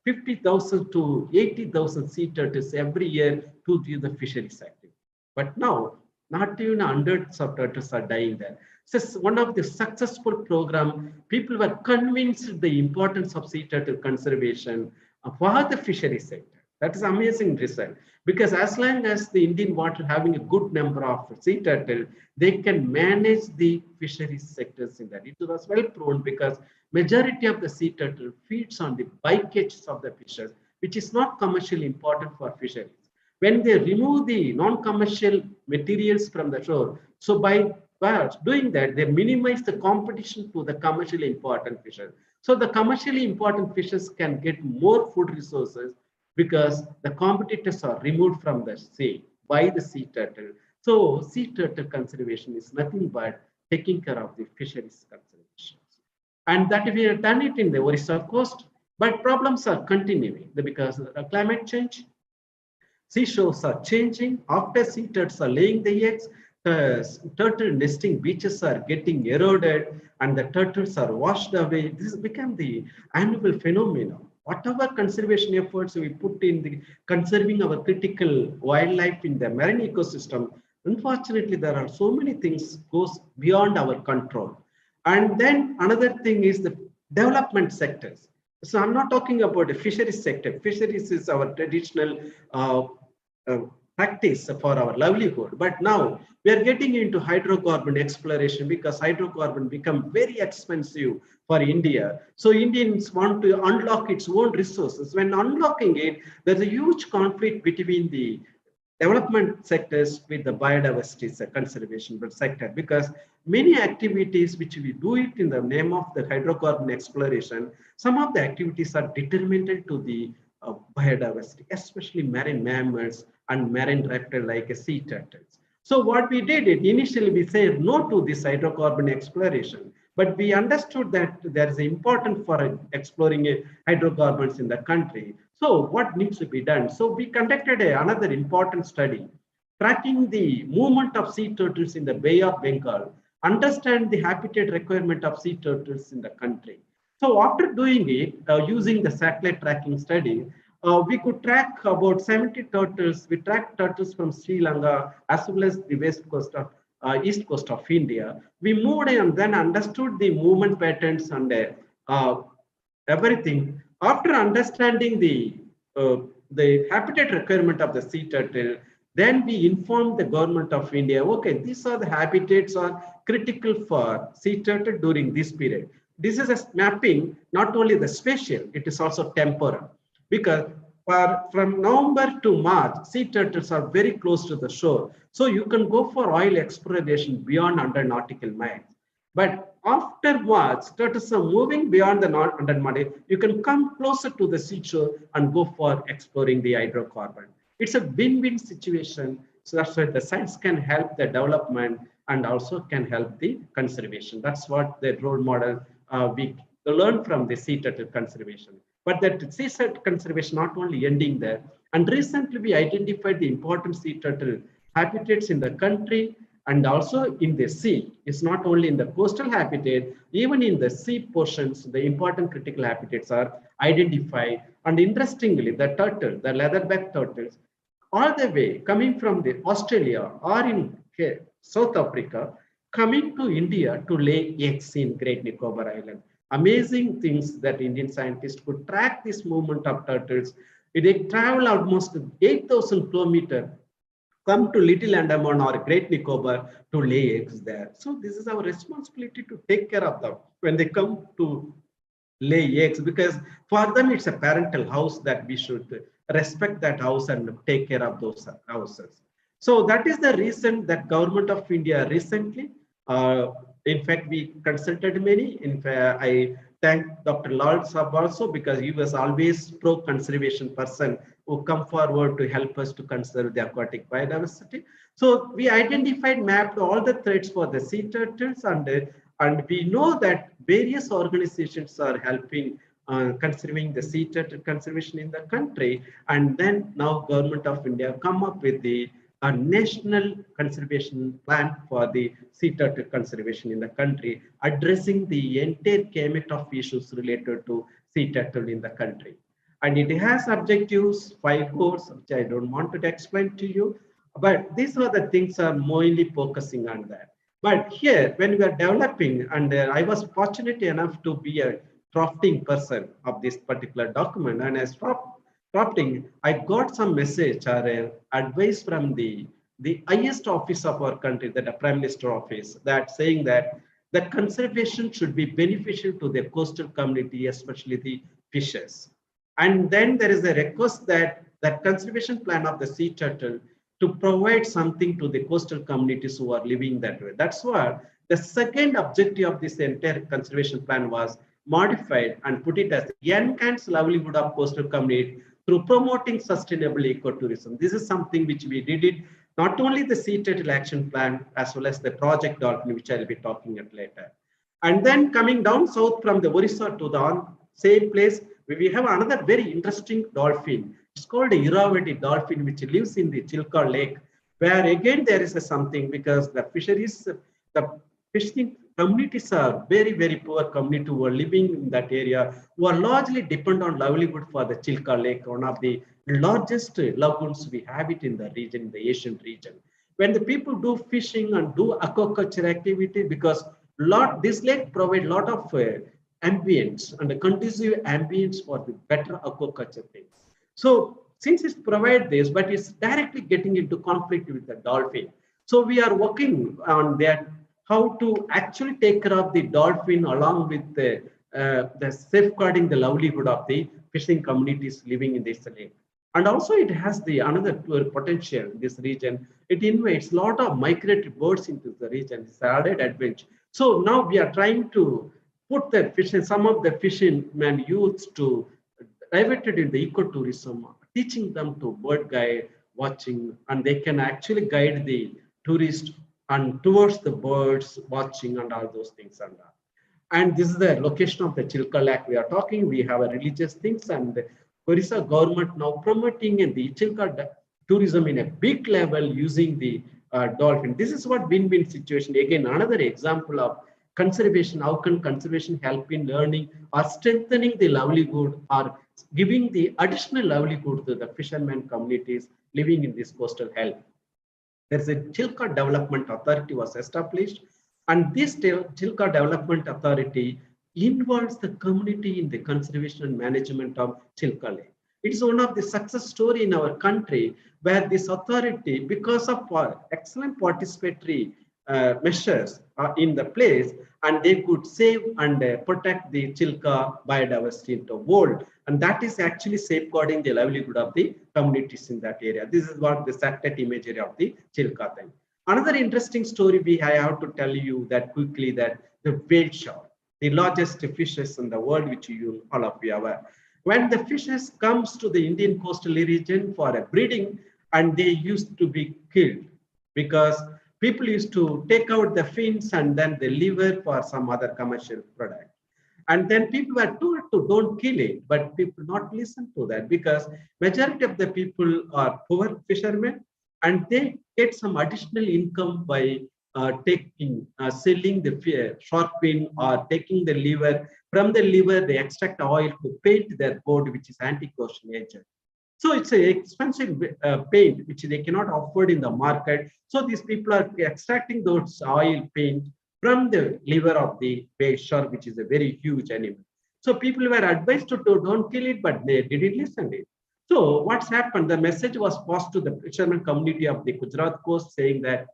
50,000 to 80,000 sea turtles every year to do the fishery sector. But now, not even hundreds of turtles are dying there. So one of the successful program, people were convinced the importance of sea turtle conservation for the fishery sector. That is amazing result because as long as the Indian water having a good number of sea turtle, they can manage the fisheries sectors in that. It was well proven because majority of the sea turtle feeds on the bycatches of the fishes, which is not commercially important for fisheries. When they remove the non-commercial materials from the shore, so by doing that, they minimize the competition to the commercially important fishes. So the commercially important fishes can get more food resources because the competitors are removed from the sea by the sea turtle. So sea turtle conservation is nothing but taking care of the fisheries conservation. And that we have done it in the Orissa coast, but problems are continuing because of the climate change. Seashores are changing. After sea turtles are laying the eggs, turtle nesting beaches are getting eroded and the turtles are washed away. This has become the annual phenomenon. Whatever conservation efforts we put in the conserving our critical wildlife in the marine ecosystem, unfortunately, there are so many things goes beyond our control. And then another thing is the development sectors. So I'm not talking about the fisheries sector. Fisheries is our traditional practice for our livelihood. But now we are getting into hydrocarbon exploration because hydrocarbon become very expensive for India. So Indians want to unlock its own resources. When unlocking it, there's a huge conflict between the development sectors with the biodiversity conservation sector because many activities which we do it in the name of the hydrocarbon exploration, some of the activities are detrimental to the biodiversity, especially marine mammals and marine reptiles like sea turtles. So what we did, initially we said no to this hydrocarbon exploration, but we understood that there is important for exploring hydrocarbons in the country. So what needs to be done? So we conducted another important study, tracking the movement of sea turtles in the Bay of Bengal, understand the habitat requirement of sea turtles in the country. So after doing it, using the satellite tracking study, we could track about 70 turtles. We tracked turtles from Sri Lanka as well as the west coast of east coast of India. We moved and then understood the movement patterns and everything. After understanding the habitat requirement of the sea turtle, then we informed the government of India, okay, these are the habitats are critical for sea turtle during this period. This is a mapping, not only the spatial, it is also temporal. Because from November to March, sea turtles are very close to the shore. So you can go for oil exploration beyond 100 nautical miles. But after March, turtles are moving beyond the 100 miles. You can come closer to the seashore and go for exploring the hydrocarbon. It's a win-win situation. So that's why the science can help the development and also can help the conservation. That's what the role model we learn from the sea turtle conservation. But that sea turtle conservation not only ending there. And recently we identified the important sea turtle habitats in the country and also in the sea. It's not only in the coastal habitat, even in the sea portions, the important critical habitats are identified. And interestingly, the turtle, the leatherback turtles, all the way coming from the Australia or in South Africa, coming to India to lay eggs in Great Nicobar Island. Amazing things that Indian scientists could track this movement of turtles. They travel almost 8,000 kilometers, come to Little Andaman or Great Nicobar to lay eggs there. So this is our responsibility to take care of them when they come to lay eggs, because for them it's a parental house that we should respect that house and take care of those houses. So that is the reason that Government of India recently In fact, we consulted many. In fact, I thank Dr. Lal Saab also because he was always pro-conservation person who come forward to help us to conserve the aquatic biodiversity. So we identified, mapped all the threats for the sea turtles, and we know that various organizations are helping conserving the sea turtle conservation in the country. And then now Government of India come up with a national conservation plan for the sea turtle conservation in the country, addressing the entire gamut of issues related to sea turtle in the country. And it has objectives, 5 goals, which I don't want to explain to you, but these are the things are mainly focusing on that. But here, when we are developing, and I was fortunate enough to be a drafting person of this particular document, and as drafting, I got some message or advice from the highest office of our country, the Prime Minister office, that saying that the conservation should be beneficial to the coastal community, especially the fishes. And then there is a request that that conservation plan of the sea turtle to provide something to the coastal communities who are living that way. That's why the second objective of this entire conservation plan was modified and put it as enhance livelihood of coastal community through promoting sustainable ecotourism. This is something which we did it, not only the sea turtle action plan, as well as the project dolphin, which I'll be talking about later. And then coming down south from the Orissa to the same place, we have another very interesting dolphin. It's called a Irrawaddy dolphin, which lives in the Chilka Lake, where again there is a something because the fisheries, the fishing communities are very, very poor community who are living in that area, who are largely depend on livelihood for the Chilka Lake, one of the largest lagoons we have it in the region, in the Asian region. When the people do fishing and do aquaculture activity, because this lake provide lot of ambience and a conducive ambience for the better aquaculture things. So since it's provide this, but it's directly getting into conflict with the dolphin. So we are working on that, how to actually take care of the dolphin along with the safeguarding the livelihood of the fishing communities living in this lake. And also it has the another potential in this region. It invites a lot of migratory birds into the region. It's added advantage. So now we are trying to put the fishing, some of the fishermen youths to diverted in the ecotourism, teaching them to bird guide, watching, and they can actually guide the tourist and towards the birds watching and all those things. And this is the location of the Chilka Lake we are talking. We have a religious things, and the Orissa government now promoting the Chilka tourism in a big level using the dolphin. This is what win-win situation. Again, another example of conservation. How can conservation help in learning or strengthening the livelihood or giving the additional livelihood to the fishermen communities living in this coastal health? There's a Chilka Development Authority was established, and this Chilka Development Authority involves the community in the conservation and management of Chilka Lake. It is one of the success story in our country where this authority, because of excellent participatory measures are in the place, and they could save and protect the Chilka biodiversity in the world. And that is actually safeguarding the livelihood of the communities in that area. This is what the satellite imagery of the Chilka thing. Another interesting story I have to tell you that quickly, that the whale shark, the largest fishes in the world, which you all of you are aware. When the fishes comes to the Indian coastal region for a breeding, and they used to be killed because people used to take out the fins and then the liver for some other commercial product. And then people were told to don't kill it, but people not listen to that because majority of the people are poor fishermen, and they get some additional income by selling the shark fin or taking the liver. From the liver, they extract oil to paint their boat, which is anti-corrosion agent. So it's an expensive paint, which they cannot afford in the market. So these people are extracting those oil paint from the liver of the whale shark, which is a very huge animal. So people were advised to don't kill it, but they didn't listen to it. So what's happened? The message was passed to the fishermen community of the Gujarat coast, saying that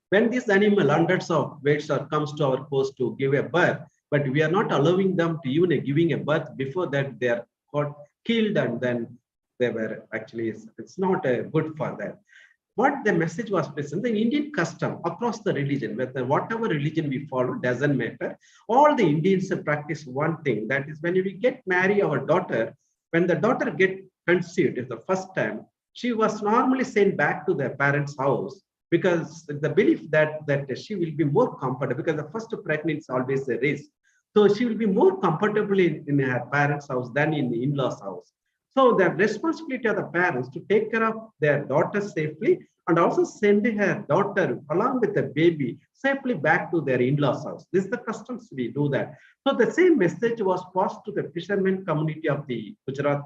when this animal, hundreds of whale shark comes to our coast to give a birth, but we are not allowing them to even giving a birth. Before that, they are got killed, and then they were actually, it's not good for them. what the message was present, the Indian custom across the religion, whatever religion we follow, doesn't matter. All the Indians practice one thing, that is when we get marry our daughter, when the daughter get conceived is the first time, she was normally sent back to their parents' house because the belief that she will be more comfortable, because the first pregnancy is always a risk. So she will be more comfortable in her parents' house than in the in-laws' house. So the responsibility of the parents to take care of their daughter safely and also send her daughter along with the baby safely back to their in-laws' house. This is the customs we do that. So the same message was passed to the fishermen community of the Gujarat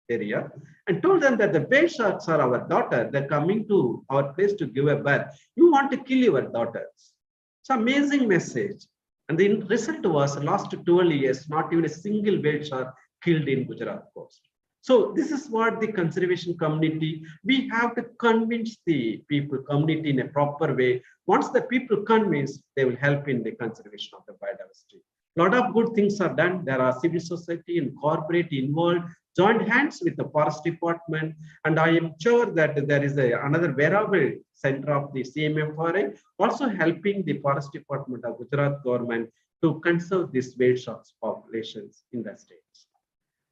area and told them that the whale sharks are our daughter. They're coming to our place to give a birth. You want to kill your daughters. It's an amazing message. And the result was last 12 years, not even a single whale shark killed in Gujarat coast. So this is what the conservation community, we have to convince the people community in a proper way. Once the people convince, they will help in the conservation of the biodiversity. A lot of good things are done. There are civil society and corporate involved, joined hands with the forest department. And I am sure that there is another wearable center of the CMFRA also helping the forest department of Gujarat government to conserve these whale sharks populations in the states.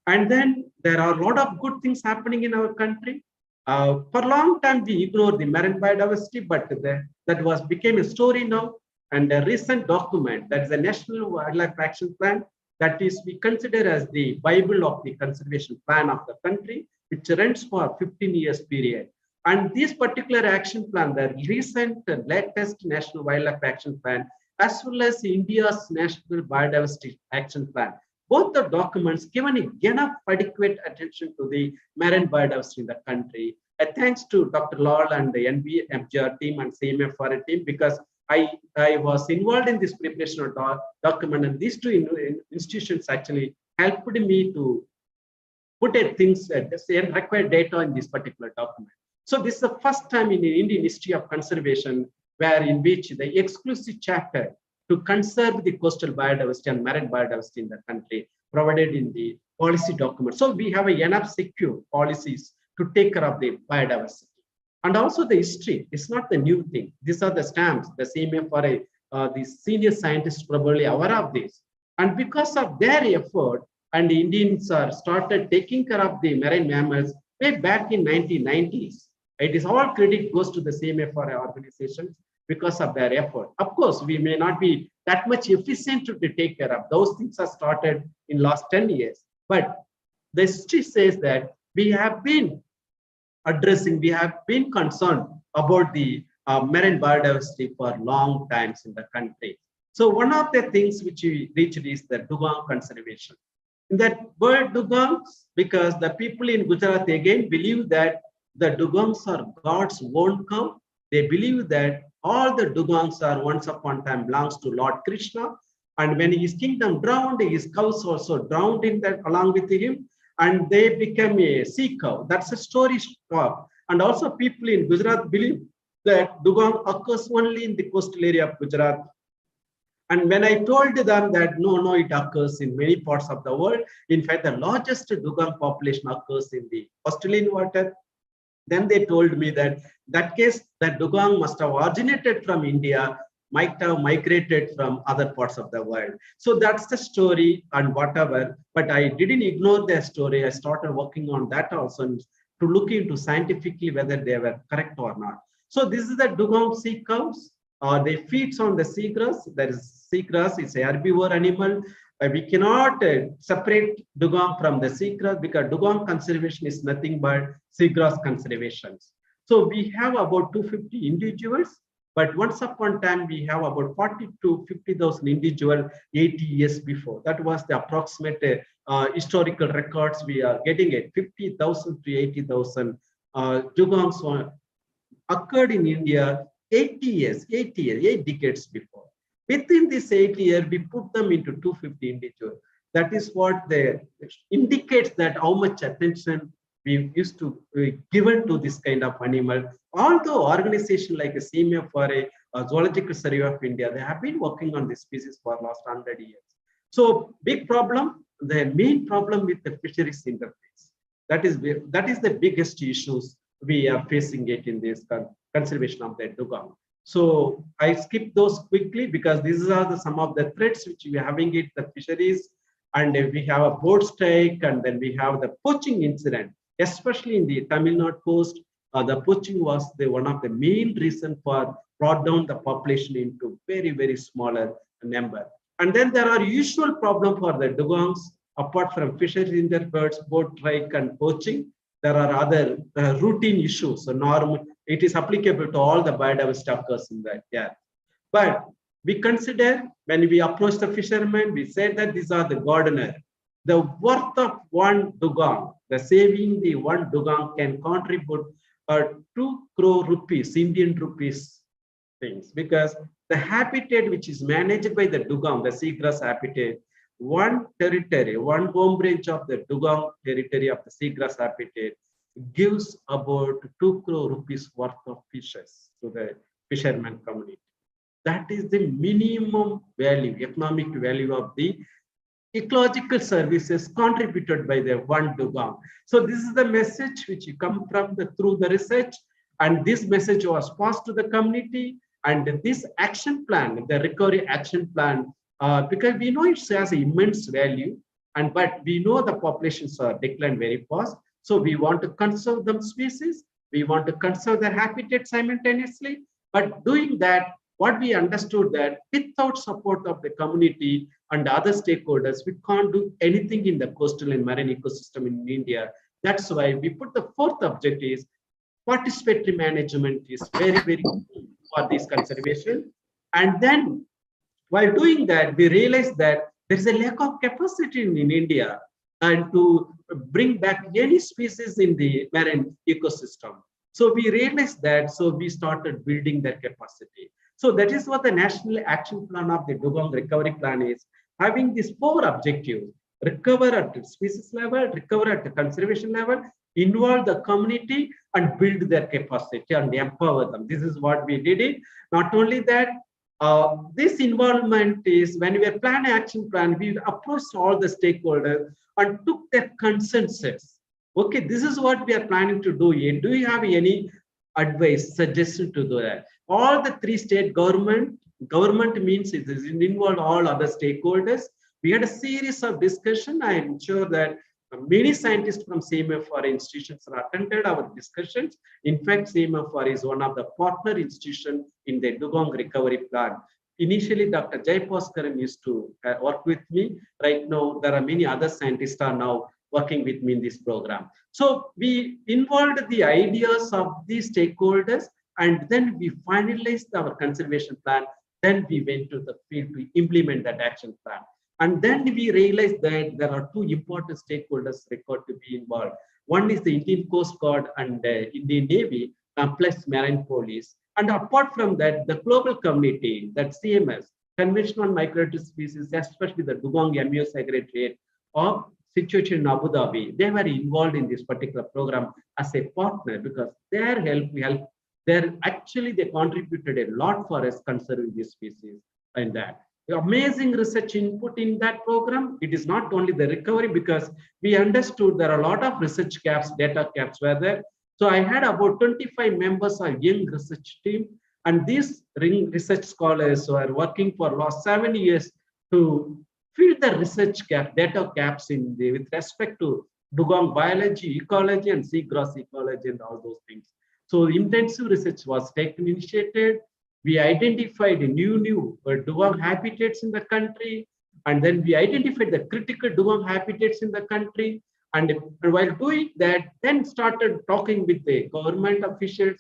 And then there are a lot of good things happening in our country. For a long time, we ignored the marine biodiversity, but that became a story now. And a recent document, that is the National Wildlife Action Plan, that is we consider as the Bible of the conservation plan of the country, which runs for 15 years period. And this particular action plan, the recent latest National Wildlife Action Plan, as well as India's National Biodiversity Action Plan, both the documents given enough adequate attention to the marine biodiversity in the country. Thanks to Dr. Lal and the NBFGR team and CMFRA team, because I was involved in this preparation of document, and these two institutions actually helped me to put things, required data in this particular document. So this is the first time in the Indian history of conservation where in which the exclusive chapter to conserve the coastal biodiversity and marine biodiversity in the country provided in the policy document. So we have enough secure policies to take care of the biodiversity. And also the history is not the new thing. These are the stamps, the CMFRA, the senior scientists probably aware of this. And because of their effort, and the Indians are started taking care of the marine mammals way back in 1990s. It is all credit goes to the CMFRA organizations because of their effort. Of course, we may not be that much efficient to take care of. Those things are started in last 10 years. But the history says that we have been addressing, we have been concerned about the marine biodiversity for long times in the country. So one of the things which we reached is the dugong conservation. In that word dugongs, because the people in Gujarat again believe that the dugongs are God's own cow. They believe that all the dugongs are once upon a time belongs to Lord Krishna. And when his kingdom drowned, his cows also drowned in that along with him. And they became a sea cow. That's a story talk. And also people in Gujarat believe that dugong occurs only in the coastal area of Gujarat. And when I told them that no, it occurs in many parts of the world. In fact, the largest dugong population occurs in the Australian water. Then they told me that case, that dugong must have originated from India, might have migrated from other parts of the world. So that's the story and whatever, but I didn't ignore their story. I started working on that also to look into scientifically whether they were correct or not. So this is the dugong sea cows. They feeds on the seagrass. There is seagrass, it's a herbivore animal. We cannot separate dugong from the seagrass because dugong conservation is nothing but seagrass conservation. So we have about 250 individuals, but once upon a time we have about 40 to 50,000 individuals 80 years before. That was the approximate historical records we are getting at 50,000 to 80,000 dugongs occurred in India 8 decades before. Within this 8 years, we put them into 250 individuals. That is what indicates that how much attention we used to given to this kind of animal. Although organizations like the CMFRA, Zoological Survey of India, they have been working on this species for the last 100 years. So big problem, the main problem with the fisheries interface. That is the biggest issues we are facing it in this conservation of the dugong. So I skip those quickly because these are some of the threats which we are having it the fisheries, and we have a boat strike, and then we have the poaching incident, especially in the Tamil Nadu coast. The poaching was one of the main reason for brought down the population into very smaller number. And then there are usual problem for the dugongs apart from fisheries in their birds, boat strike and poaching. There are other routine issues. So it is applicable to all the biodiversity occurs in that. Yeah. But we consider when we approach the fishermen, we say that these are the gardener. The worth of one dugong, the saving the one dugong can contribute 2 crore rupees, Indian rupees things, because the habitat which is managed by the dugong, the seagrass habitat, one territory, one home range of the dugong territory of the seagrass habitat gives about 2 crore rupees worth of fishes to the fisherman community. That is the minimum value, economic value of the ecological services contributed by the one dugong. So this is the message which come from through the research, and this message was passed to the community. And this action plan, the recovery action plan, because we know it has immense value, but we know the populations are declined very fast. So we want to conserve them species. We want to conserve their habitat simultaneously. But doing that, what we understood that without support of the community and other stakeholders, we can't do anything in the coastal and marine ecosystem in India. That's why we put the fourth objective is participatory management is very key for this conservation. And then while doing that, we realized that there's a lack of capacity in India and to bring back any species in the marine ecosystem. So we realized that, so we started building their capacity. So that is what the National Action Plan of the Dugong Recovery Plan is, having these 4 objectives: recover at the species level, recover at the conservation level, involve the community, and build their capacity and empower them. This is what we did it. Not only that, this involvement is when we are planning action plan, we approached all the stakeholders and took their consensus. Okay, this is what we are planning to do here. Do you have any advice, suggestion to do that? All the 3 state government means it is involved all other stakeholders. We had a series of discussion. I am sure that many scientists from CMFR institutions have attended our discussions. In fact, CMFR is one of the partner institutions in the Dugong Recovery Plan. Initially, Dr. Jaipaskaran used to work with me. Right now, there are many other scientists are now working with me in this program. So we involved the ideas of these stakeholders, and then we finalized our conservation plan. Then we went to the field to implement that action plan. And then we realized that there are 2 important stakeholders required to be involved. One is the Indian Coast Guard and Indian Navy, plus Marine Police. And apart from that, the global community, that CMS, Conventional Migratory Species, especially the Dugong MU Secretariat of situation in Abu Dhabi, they were involved in this particular program as a partner, because their help, they contributed a lot for us conserving this species and that. The amazing research input in that program. It is not only the recovery, because we understood there are a lot of research gaps, data gaps were there. So I had about 25 members of young research team, and these research scholars were working for last 7 years to fill the research gap, data gaps with respect to dugong biology, ecology, and seagrass ecology, and all those things. So intensive research was initiated. We identified new dugong habitats in the country, and then we identified the critical dugong habitats in the country. And while doing that, then started talking with the government officials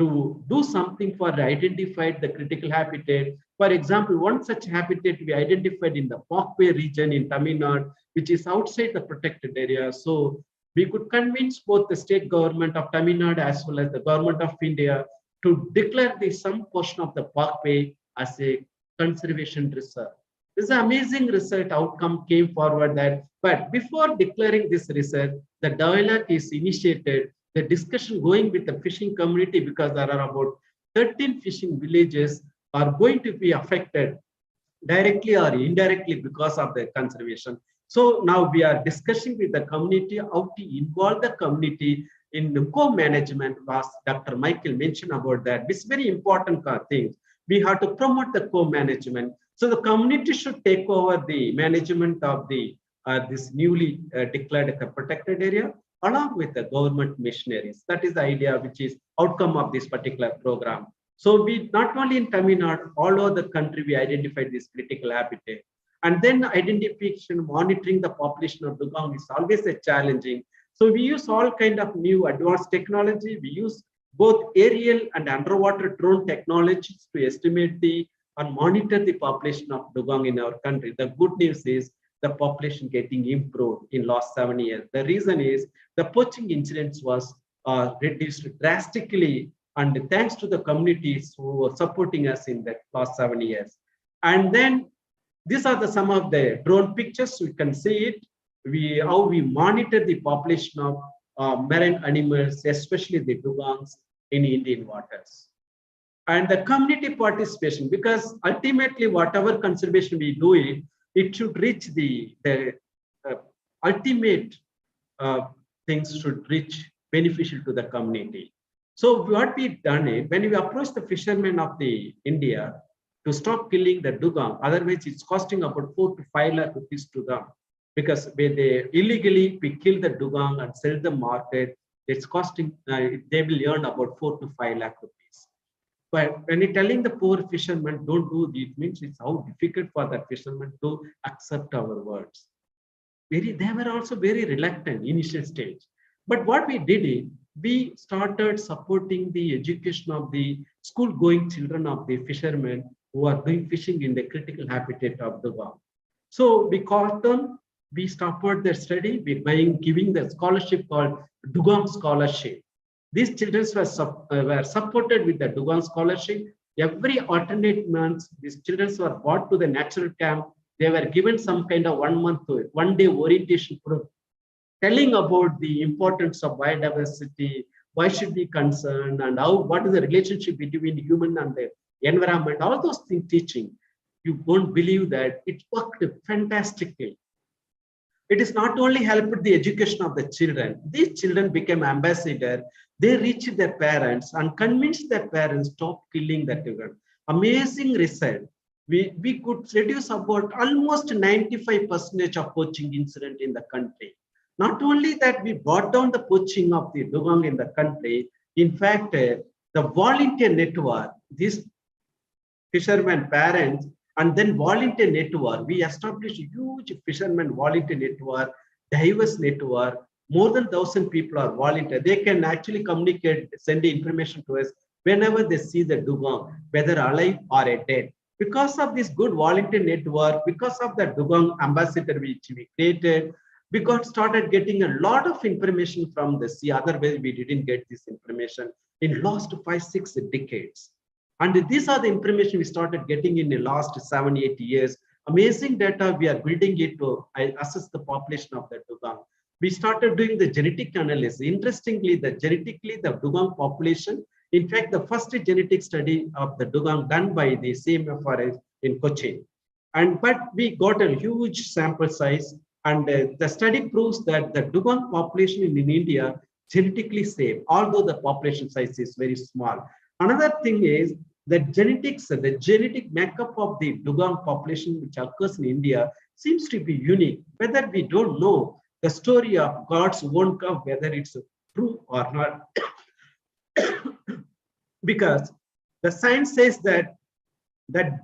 to do something for identified the critical habitat. For example, one such habitat we identified in the Parkway region in Tamil Nadu, which is outside the protected area. So we could convince both the state government of Tamil Nadu as well as the government of India to declare some portion of the Parkway as a conservation reserve. This amazing research outcome came forward that, but before declaring this research, the dialogue is initiated, the discussion going with the fishing community, because there are about 13 fishing villages are going to be affected directly or indirectly because of the conservation. So now we are discussing with the community how to involve the community in co-management, was Dr. Michael mentioned about that. It's very important thing. We have to promote the co-management. So the community should take over the management of the this newly declared protected area along with the government missionaries. That is the idea, which is outcome of this particular program. So we not only in Tamil Nadu, all over the country, we identified this critical habitat. And then identification, monitoring the population of dugong is always a challenging. So we use all kind of new advanced technology. We use both aerial and underwater drone technologies to estimate the and monitor the population of dugong in our country. The good news is the population getting improved in last 7 years. The reason is the poaching incidence was reduced drastically, and thanks to the communities who were supporting us in the last 7 years. And then these are some of the drone pictures. You can see it. How we monitor the population of marine animals, especially the dugongs in Indian waters. And the community participation, because ultimately whatever conservation we do it should reach the ultimate things should reach beneficial to the community. So what we've done is, when we approach the fishermen of the India to stop killing the dugong, otherwise it's costing about 4 to 5 lakh rupees to them, because when they illegally we kill the dugong and sell the market, it's costing they will earn about 4 to 5 lakh rupees. But when you're telling the poor fishermen don't do it, means it's how difficult for the fishermen to accept our words. They were also very reluctant initial stage. But what we did is, we started supporting the education of the school-going children of the fishermen who are doing fishing in the critical habitat of dugong. So we called them, we supported their study by giving the scholarship called Dugong Scholarship. These children were supported with the Dugong Scholarship. Every alternate month, these children were brought to the natural camp. They were given some kind of 1 month, 1 day orientation program, telling about the importance of biodiversity, why should be concerned, and what is the relationship between human and the environment, all those things teaching. You won't believe that it worked fantastically. It is not only helped the education of the children, these children became ambassadors. They reached their parents and convinced their parents to stop killing the dugong. Amazing result. We could reduce about almost 95% of poaching incident in the country. Not only that, we brought down the poaching of the dugong in the country. In fact, the volunteer network, these fishermen parents, and then volunteer network, we established a huge fishermen volunteer network, diverse network. More than 1,000 people are volunteer. They can actually communicate, send the information to us whenever they see the dugong, whether alive or dead. Because of this good volunteer network, because of the dugong ambassador which we created, we started getting a lot of information from the sea. Otherwise, we didn't get this information in last 5-6 decades. And these are the information we started getting in the last 7-8 years. Amazing data we are building it to assess the population of the dugong. We started doing the genetic analysis. Interestingly, the dugong population, in fact, the first genetic study of the dugong done by the CMFRS in Cochin. But we got a huge sample size, and the study proves that the dugong population in India genetically safe, although the population size is very small. Another thing is the genetics, the genetic makeup of the dugong population which occurs in India seems to be unique. Whether we don't know the story of God's own curve, whether it's true or not, because the science says that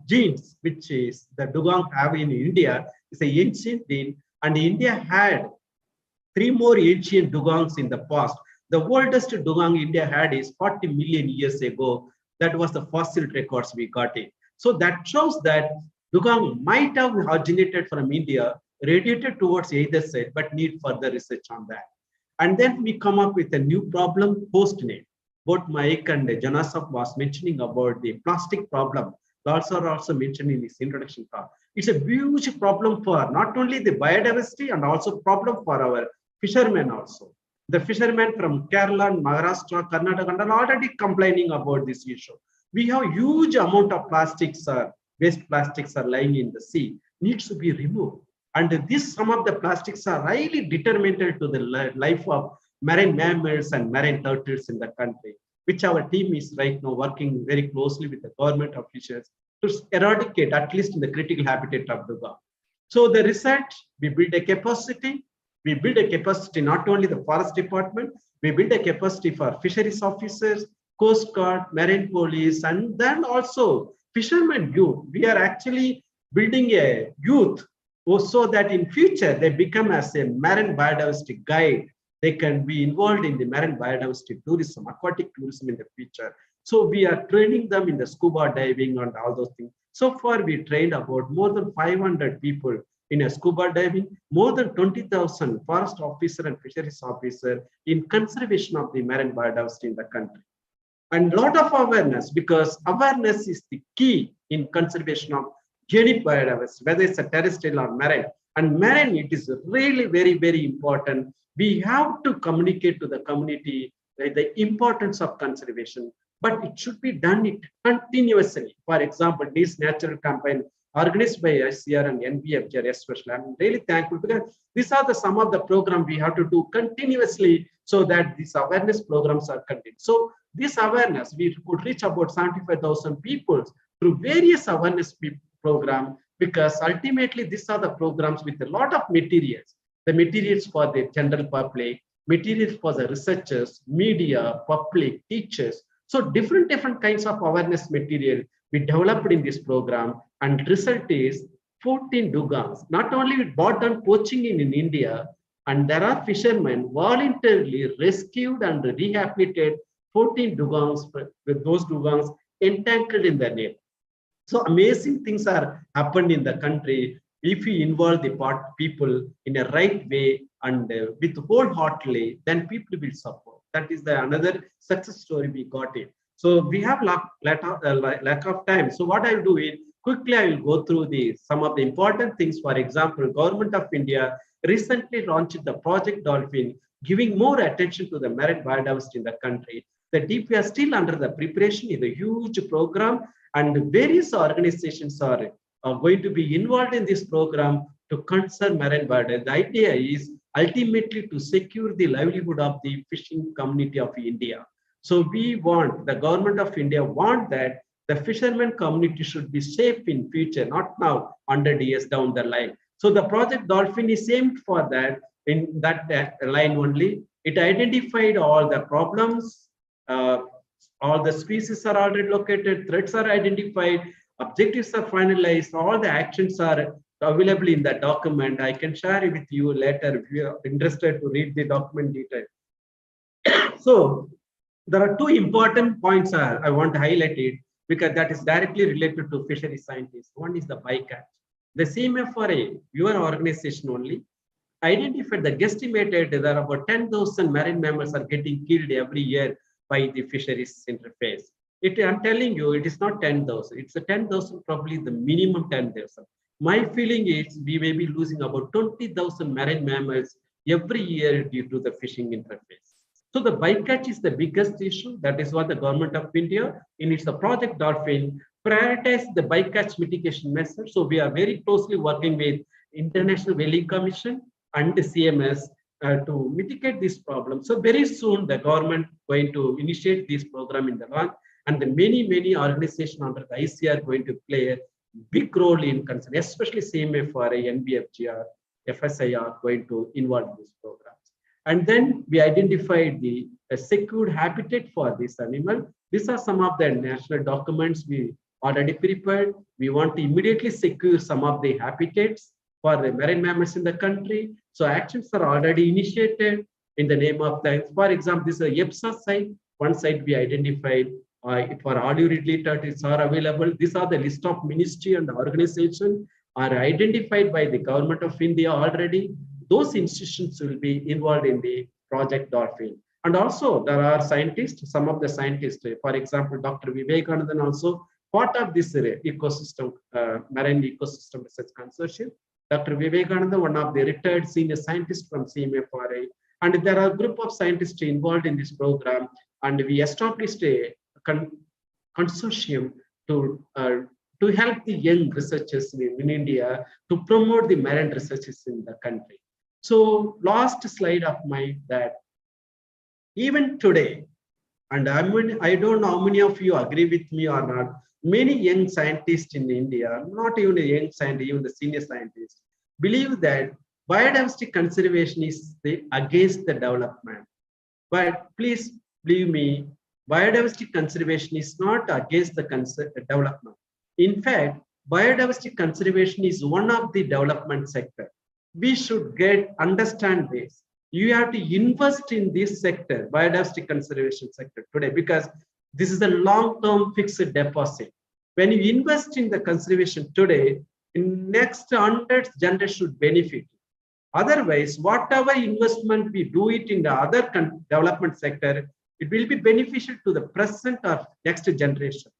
genes which is the dugong have in India is an ancient gene, and India had 3 more ancient dugongs in the past. The oldest dugong India had is 40 million years ago. That was the fossil records we got in. So that shows that dugong might have originated from India, radiated towards either side, but need further research on that. And then we come up with a new problem, post-net. Both Mike and Janasov was mentioning about the plastic problem. Also mentioned in his introduction talk. It's a huge problem for not only the biodiversity and also problem for our fishermen also. The fishermen from Kerala, Maharashtra, Karnataka are already complaining about this issue. We have huge amount of plastics, waste plastics are lying in the sea, needs to be removed. And some of the plastics are highly detrimental to the life of marine mammals and marine turtles in the country, which our team is right now working very closely with the government officials to eradicate, at least in the critical habitat of Duga. So the research, we build a capacity. We build a capacity not only the forest department, we build a capacity for fisheries officers, Coast Guard, Marine Police, and then also fishermen youth. We are actually building a youth so that in future they become as a marine biodiversity guide. They can be involved in the marine biodiversity tourism, aquatic tourism in the future. So we are training them in the scuba diving and all those things. So far, we trained about more than 500 people in a scuba diving, more than 20,000 forest officer and fisheries officer in conservation of the marine biodiversity in the country. And a lot of awareness, because awareness is the key in conservation of unique biodiversity, whether it's a terrestrial or marine. And marine, it is really very, very important. We have to communicate to the community the importance of conservation, but it should be done continuously. For example, this natural campaign organized by ICAR and NBFGR especially, I'm really thankful because these are some of the programs we have to do continuously so that these awareness programs are continued. So this awareness, we could reach about 75,000 people through various awareness programs, because ultimately these are the programs with a lot of materials. The materials for the general public, materials for the researchers, media, public, teachers. So different kinds of awareness material we developed in this program, and result is 14 dugongs. Not only we brought down poaching in India, and there are fishermen voluntarily rescued and rehabilitated 14 dugongs with those dugongs entangled in the net. So amazing things are happened in the country if we involve the people in a right way and with wholeheartedly, then people will support. That is another success story we got it. So we have lack of time. So what I will do is quickly I will go through some of the important things. For example, Government of India recently launched the Project Dolphin, giving more attention to the marine biodiversity in the country. The DP are still under the preparation is a huge program, and various organizations are going to be involved in this program to conserve marine biodiversity. The idea is ultimately to secure the livelihood of the fishing community of India. So we want, the Government of India want that the fishermen community should be safe in future, not now, 100 years down the line. So the Project Dolphin is aimed for that, in that line only. It identified all the problems, all the species are already located, threats are identified, objectives are finalized, all the actions are available in that document. I can share it with you later if you are interested to read the document detail. So there are two important points I want to highlight it, because that is directly related to fishery scientists. One is the bycatch. The CMFRA, your organization only, identified the guesstimated there are about 10,000 marine mammals are getting killed every year by the fisheries interface. I'm telling you, it is not 10,000. It's a 10,000, probably the minimum 10,000. My feeling is we may be losing about 20,000 marine mammals every year due to the fishing interface. So the bycatch is the biggest issue. That is what the Government of India, in its Project Dolphin, prioritize the bycatch mitigation measures. So we are very closely working with International Whaling Commission and the CMS to mitigate this problem. So very soon the government going to initiate this program in the launch, and the many organizations under the ICAR are going to play a big role in concern, especially CMFRA, NBFGR, FSI are going to involve in this program. And then we identified the secured habitat for this animal. These are some of the national documents we already prepared. We want to immediately secure some of the habitats for the marine mammals in the country. So actions are already initiated in the name of the, for example, this is a YEPSA site. One site we identified for olive ridley turtles are available. These are the list of ministry and organization are identified by the Government of India already. Those institutions will be involved in the Project Dolphin. And also there are scientists, some of the scientists, for example, Dr. Vivekanandan also part of this ecosystem, marine ecosystem research consortium. Dr. Vivekanandan, one of the retired senior scientists from CMFRA, and there are a group of scientists involved in this program, and we established a consortium to help the young researchers in India to promote the marine researches in the country. So last slide of mine, that Even today, and I don't know how many of you agree with me or not, many young scientists in India, not even a young scientist, even the senior scientists, believe that biodiversity conservation is against the development. But please believe me, biodiversity conservation is not against the development. In fact, biodiversity conservation is one of the development sector. We should understand this. You have to invest in this sector, biodiversity conservation sector today, because this is a long-term fixed deposit. When you invest in the conservation today, in next 100 generations should benefit. Otherwise, whatever investment we do it in the other development sector, it will be beneficial to the present or next generation.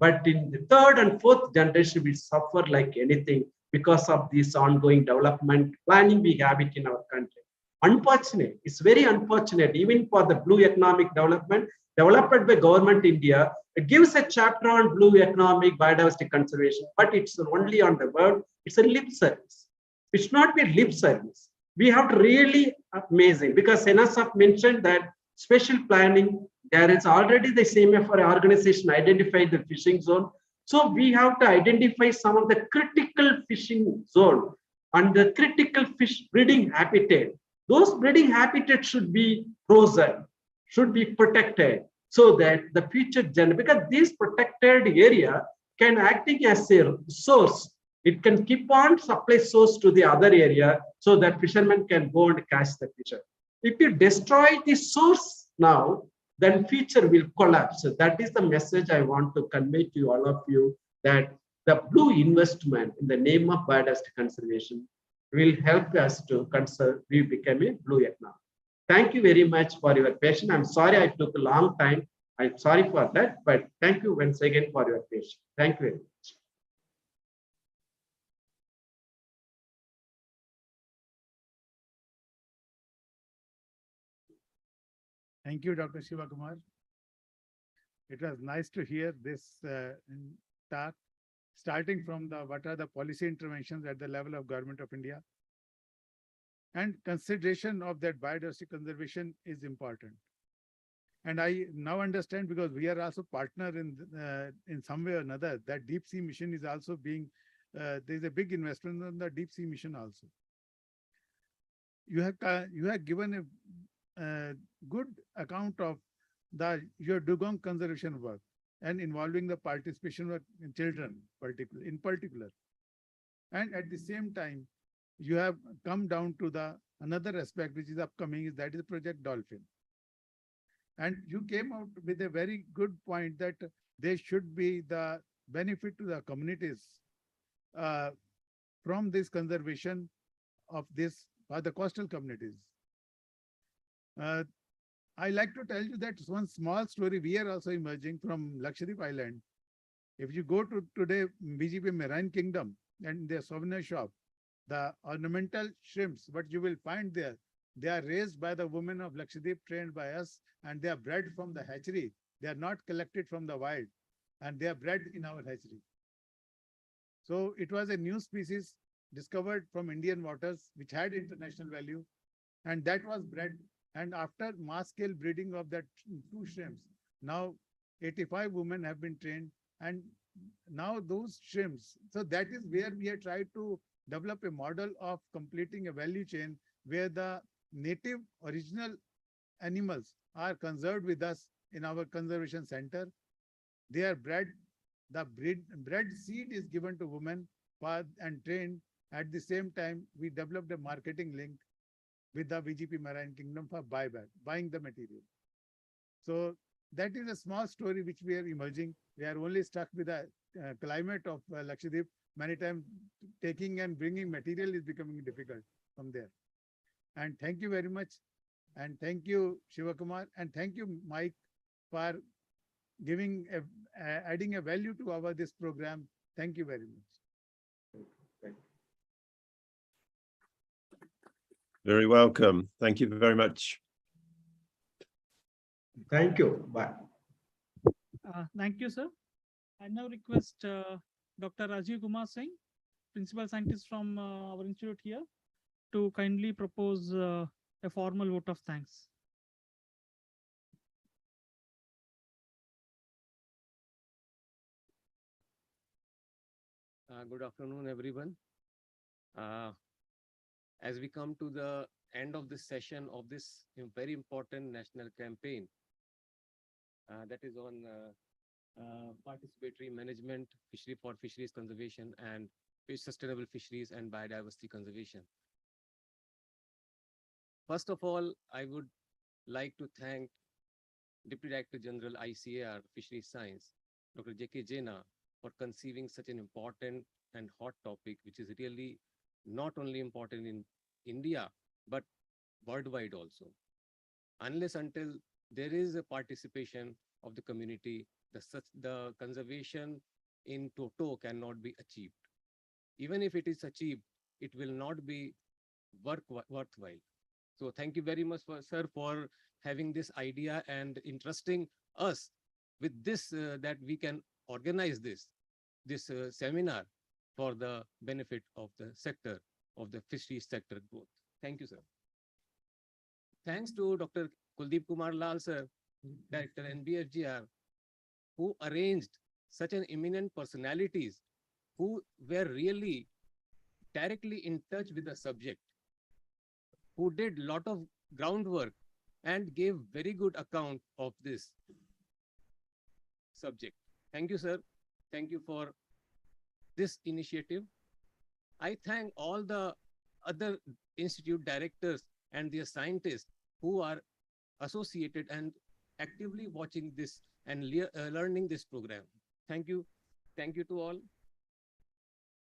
But in the third and fourth generation, we suffer like anything because of this ongoing development planning we have it in our country. Unfortunate, it's very unfortunate, even for the blue economic development developed by government India, it gives a chapter on blue economic biodiversity conservation, but it's only on the word, it's a lip service. It should not be lip service. We have to really amazing, because NSF mentioned that special planning, there is already the CMFR organization identified the fishing zone. So we have to identify some of the critical fishing zone and the critical fish breeding habitat. Those breeding habitats should be frozen, should be protected, so that the future because this protected area can acting as a source. It can keep on supply source to the other area so that fishermen can go and catch the fish. If you destroy the source now, then future will collapse. So that is the message I want to convey to all of you, that the blue investment in the name of biodiversity conservation will help us to conserve, we become a blue economy. Thank you very much for your patience. I'm sorry I took a long time. I'm sorry for that, but thank you once again for your patience. Thank you very much. Thank you, Dr. Shivakumar. It was nice to hear this talk, starting from what are the policy interventions at the level of Government of India. And consideration of that biodiversity conservation is important. And I now understand, because we are also partner in some way or another, that deep sea mission is also being, there's a big investment on the deep sea mission also. You have given a good account of your dugong conservation work and involving the participation of children in particular. And at the same time, you have come down to another aspect which is upcoming, that is Project Dolphin. And you came out with a very good point that there should be the benefit to the communities from this conservation of this by the coastal communities. I like to tell you that one small story we are also emerging from Lakshadweep Island. If you go to today BGP Marine Kingdom and their souvenir shop, the ornamental shrimps, what you will find there, they are raised by the women of Lakshadweep, trained by us, and they are bred from the hatchery. They are not collected from the wild, and they are bred in our hatchery. So it was a new species discovered from Indian waters, which had international value, and that was bred. And after mass scale breeding of that 2 shrimps, now 85 women have been trained, and now those shrimps. So that is where we have tried to develop a model of completing a value chain where the native original animals are conserved with us in our conservation center. They are bred. The bred seed is given to women and trained. At the same time, we developed a marketing link with the VGP Marine Kingdom for buying the material. So that is a small story which we are emerging. We are only stuck with the climate of Lakshadweep. Many times taking and bringing material is becoming difficult from there. And thank you very much. And thank you, Shivakumar. And thank you, Mike, for giving adding a value to this program. Thank you very much. Very welcome. Thank you very much. Thank you. Bye. Thank you, sir. I now request Dr. Rajiv Kumar Singh, Principal Scientist from our institute here, to kindly propose a formal vote of thanks. Good afternoon, everyone. As we come to the end of this session of this very important national campaign that is on participatory management, fishery for fisheries conservation and sustainable fisheries and biodiversity conservation. First of all, I would like to thank Deputy Director General ICAR Fisheries Science, Dr. J.K. Jaina, for conceiving such an important and hot topic, which is really not only important in India, but worldwide also. Unless until there is a participation of the community, the conservation in toto cannot be achieved. Even if it is achieved, it will not be worthwhile. So thank you very much, sir, for having this idea and entrusting us with this, that we can organize this seminar for the benefit of the sector, of the fisheries sector growth. Thank you, sir. Thanks to Dr. Kuldeep Kumar Lal, sir, Director NBFGR, who arranged such an eminent personalities who were really directly in touch with the subject, who did lot of groundwork and gave very good account of this subject. Thank you, sir. Thank you for this initiative. I thank all the other institute directors and their scientists who are associated and actively watching this and learning this program. Thank you. Thank you to all.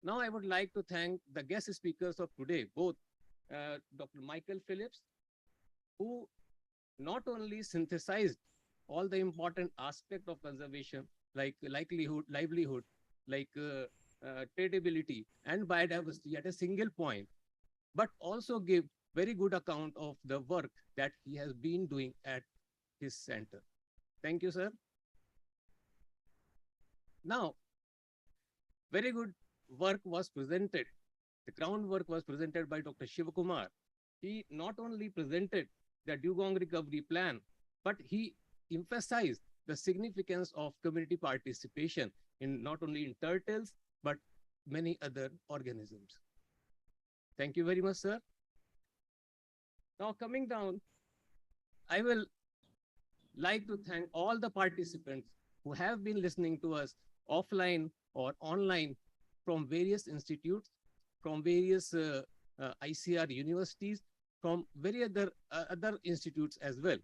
Now I would like to thank the guest speakers of today, both Dr. Michael Phillips, who not only synthesized all the important aspects of conservation, like livelihood, like tradability and biodiversity at a single point, but also give very good account of the work that he has been doing at his center. Thank you, sir. Now, very good work was presented. The groundwork was presented by Dr. Shivakumar. He not only presented the dugong recovery plan, but he emphasized the significance of community participation in not only in turtles, but many other organisms. Thank you very much, sir. Now coming down, I will like to thank all the participants who have been listening to us offline or online from various institutes, from various ICR universities, from very other institutes as well.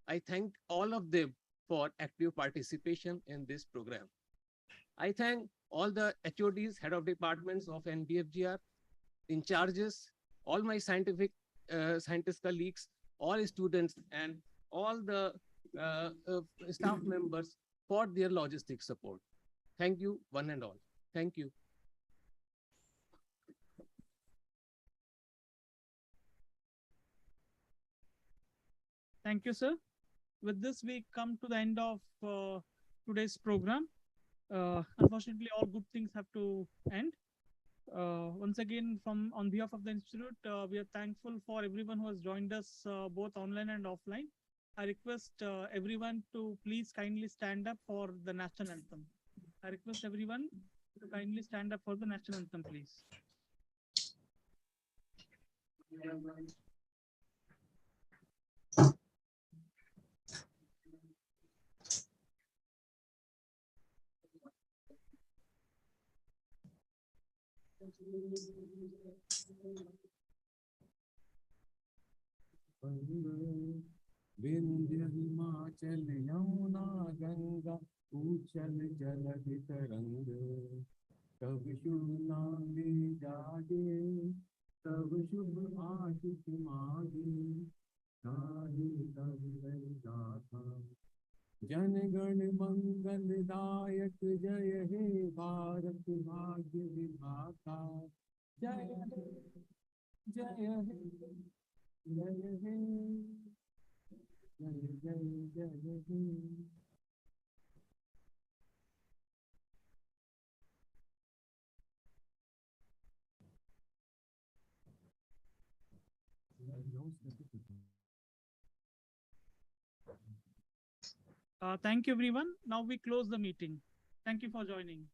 I thank all of them for active participation in this program. I thank all the HODs, head of departments of NBFGR, in charges, all my scientist colleagues, all students, and all the staff members for their logistic support. Thank you, one and all. Thank you. Thank you, sir. With this, we come to the end of today's program. Unfortunately, all good things have to end. Once again, on behalf of the institute, we are thankful for everyone who has joined us both online and offline. I request everyone to please kindly stand up for the national anthem. I request everyone to kindly stand up for the national anthem, please. Vindhya Himachal Yamuna Ganga उछल जलधि तरंग तब शुभ नाम जागे तब शुभ आशिष मागे गाहे तब गाथा जन गण मंगल दायक जय हे भारत भाग्य विधाता जय हे जय हे जय हे जय जय जय हे। Thank you, everyone. Now we close the meeting. Thank you for joining.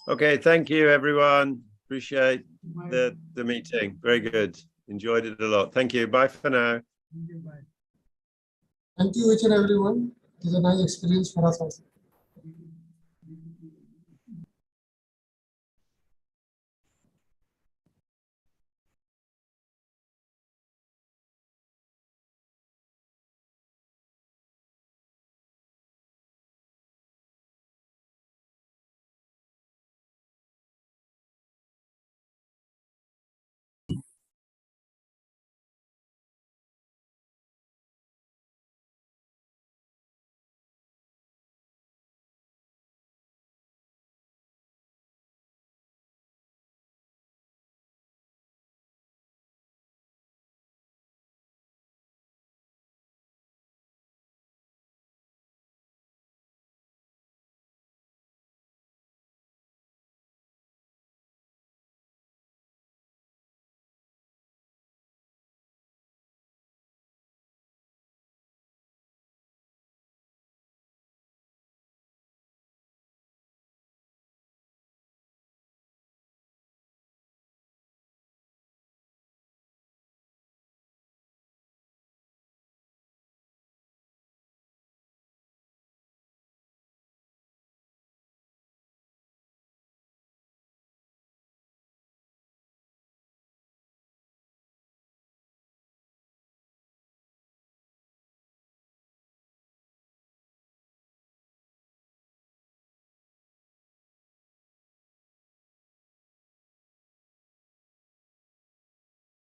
Okay, thank you, everyone. Appreciate the meeting. Very good. Enjoyed it a lot. Thank you. Bye for now. Bye. Thank you, each and everyone. It is a nice experience for us also.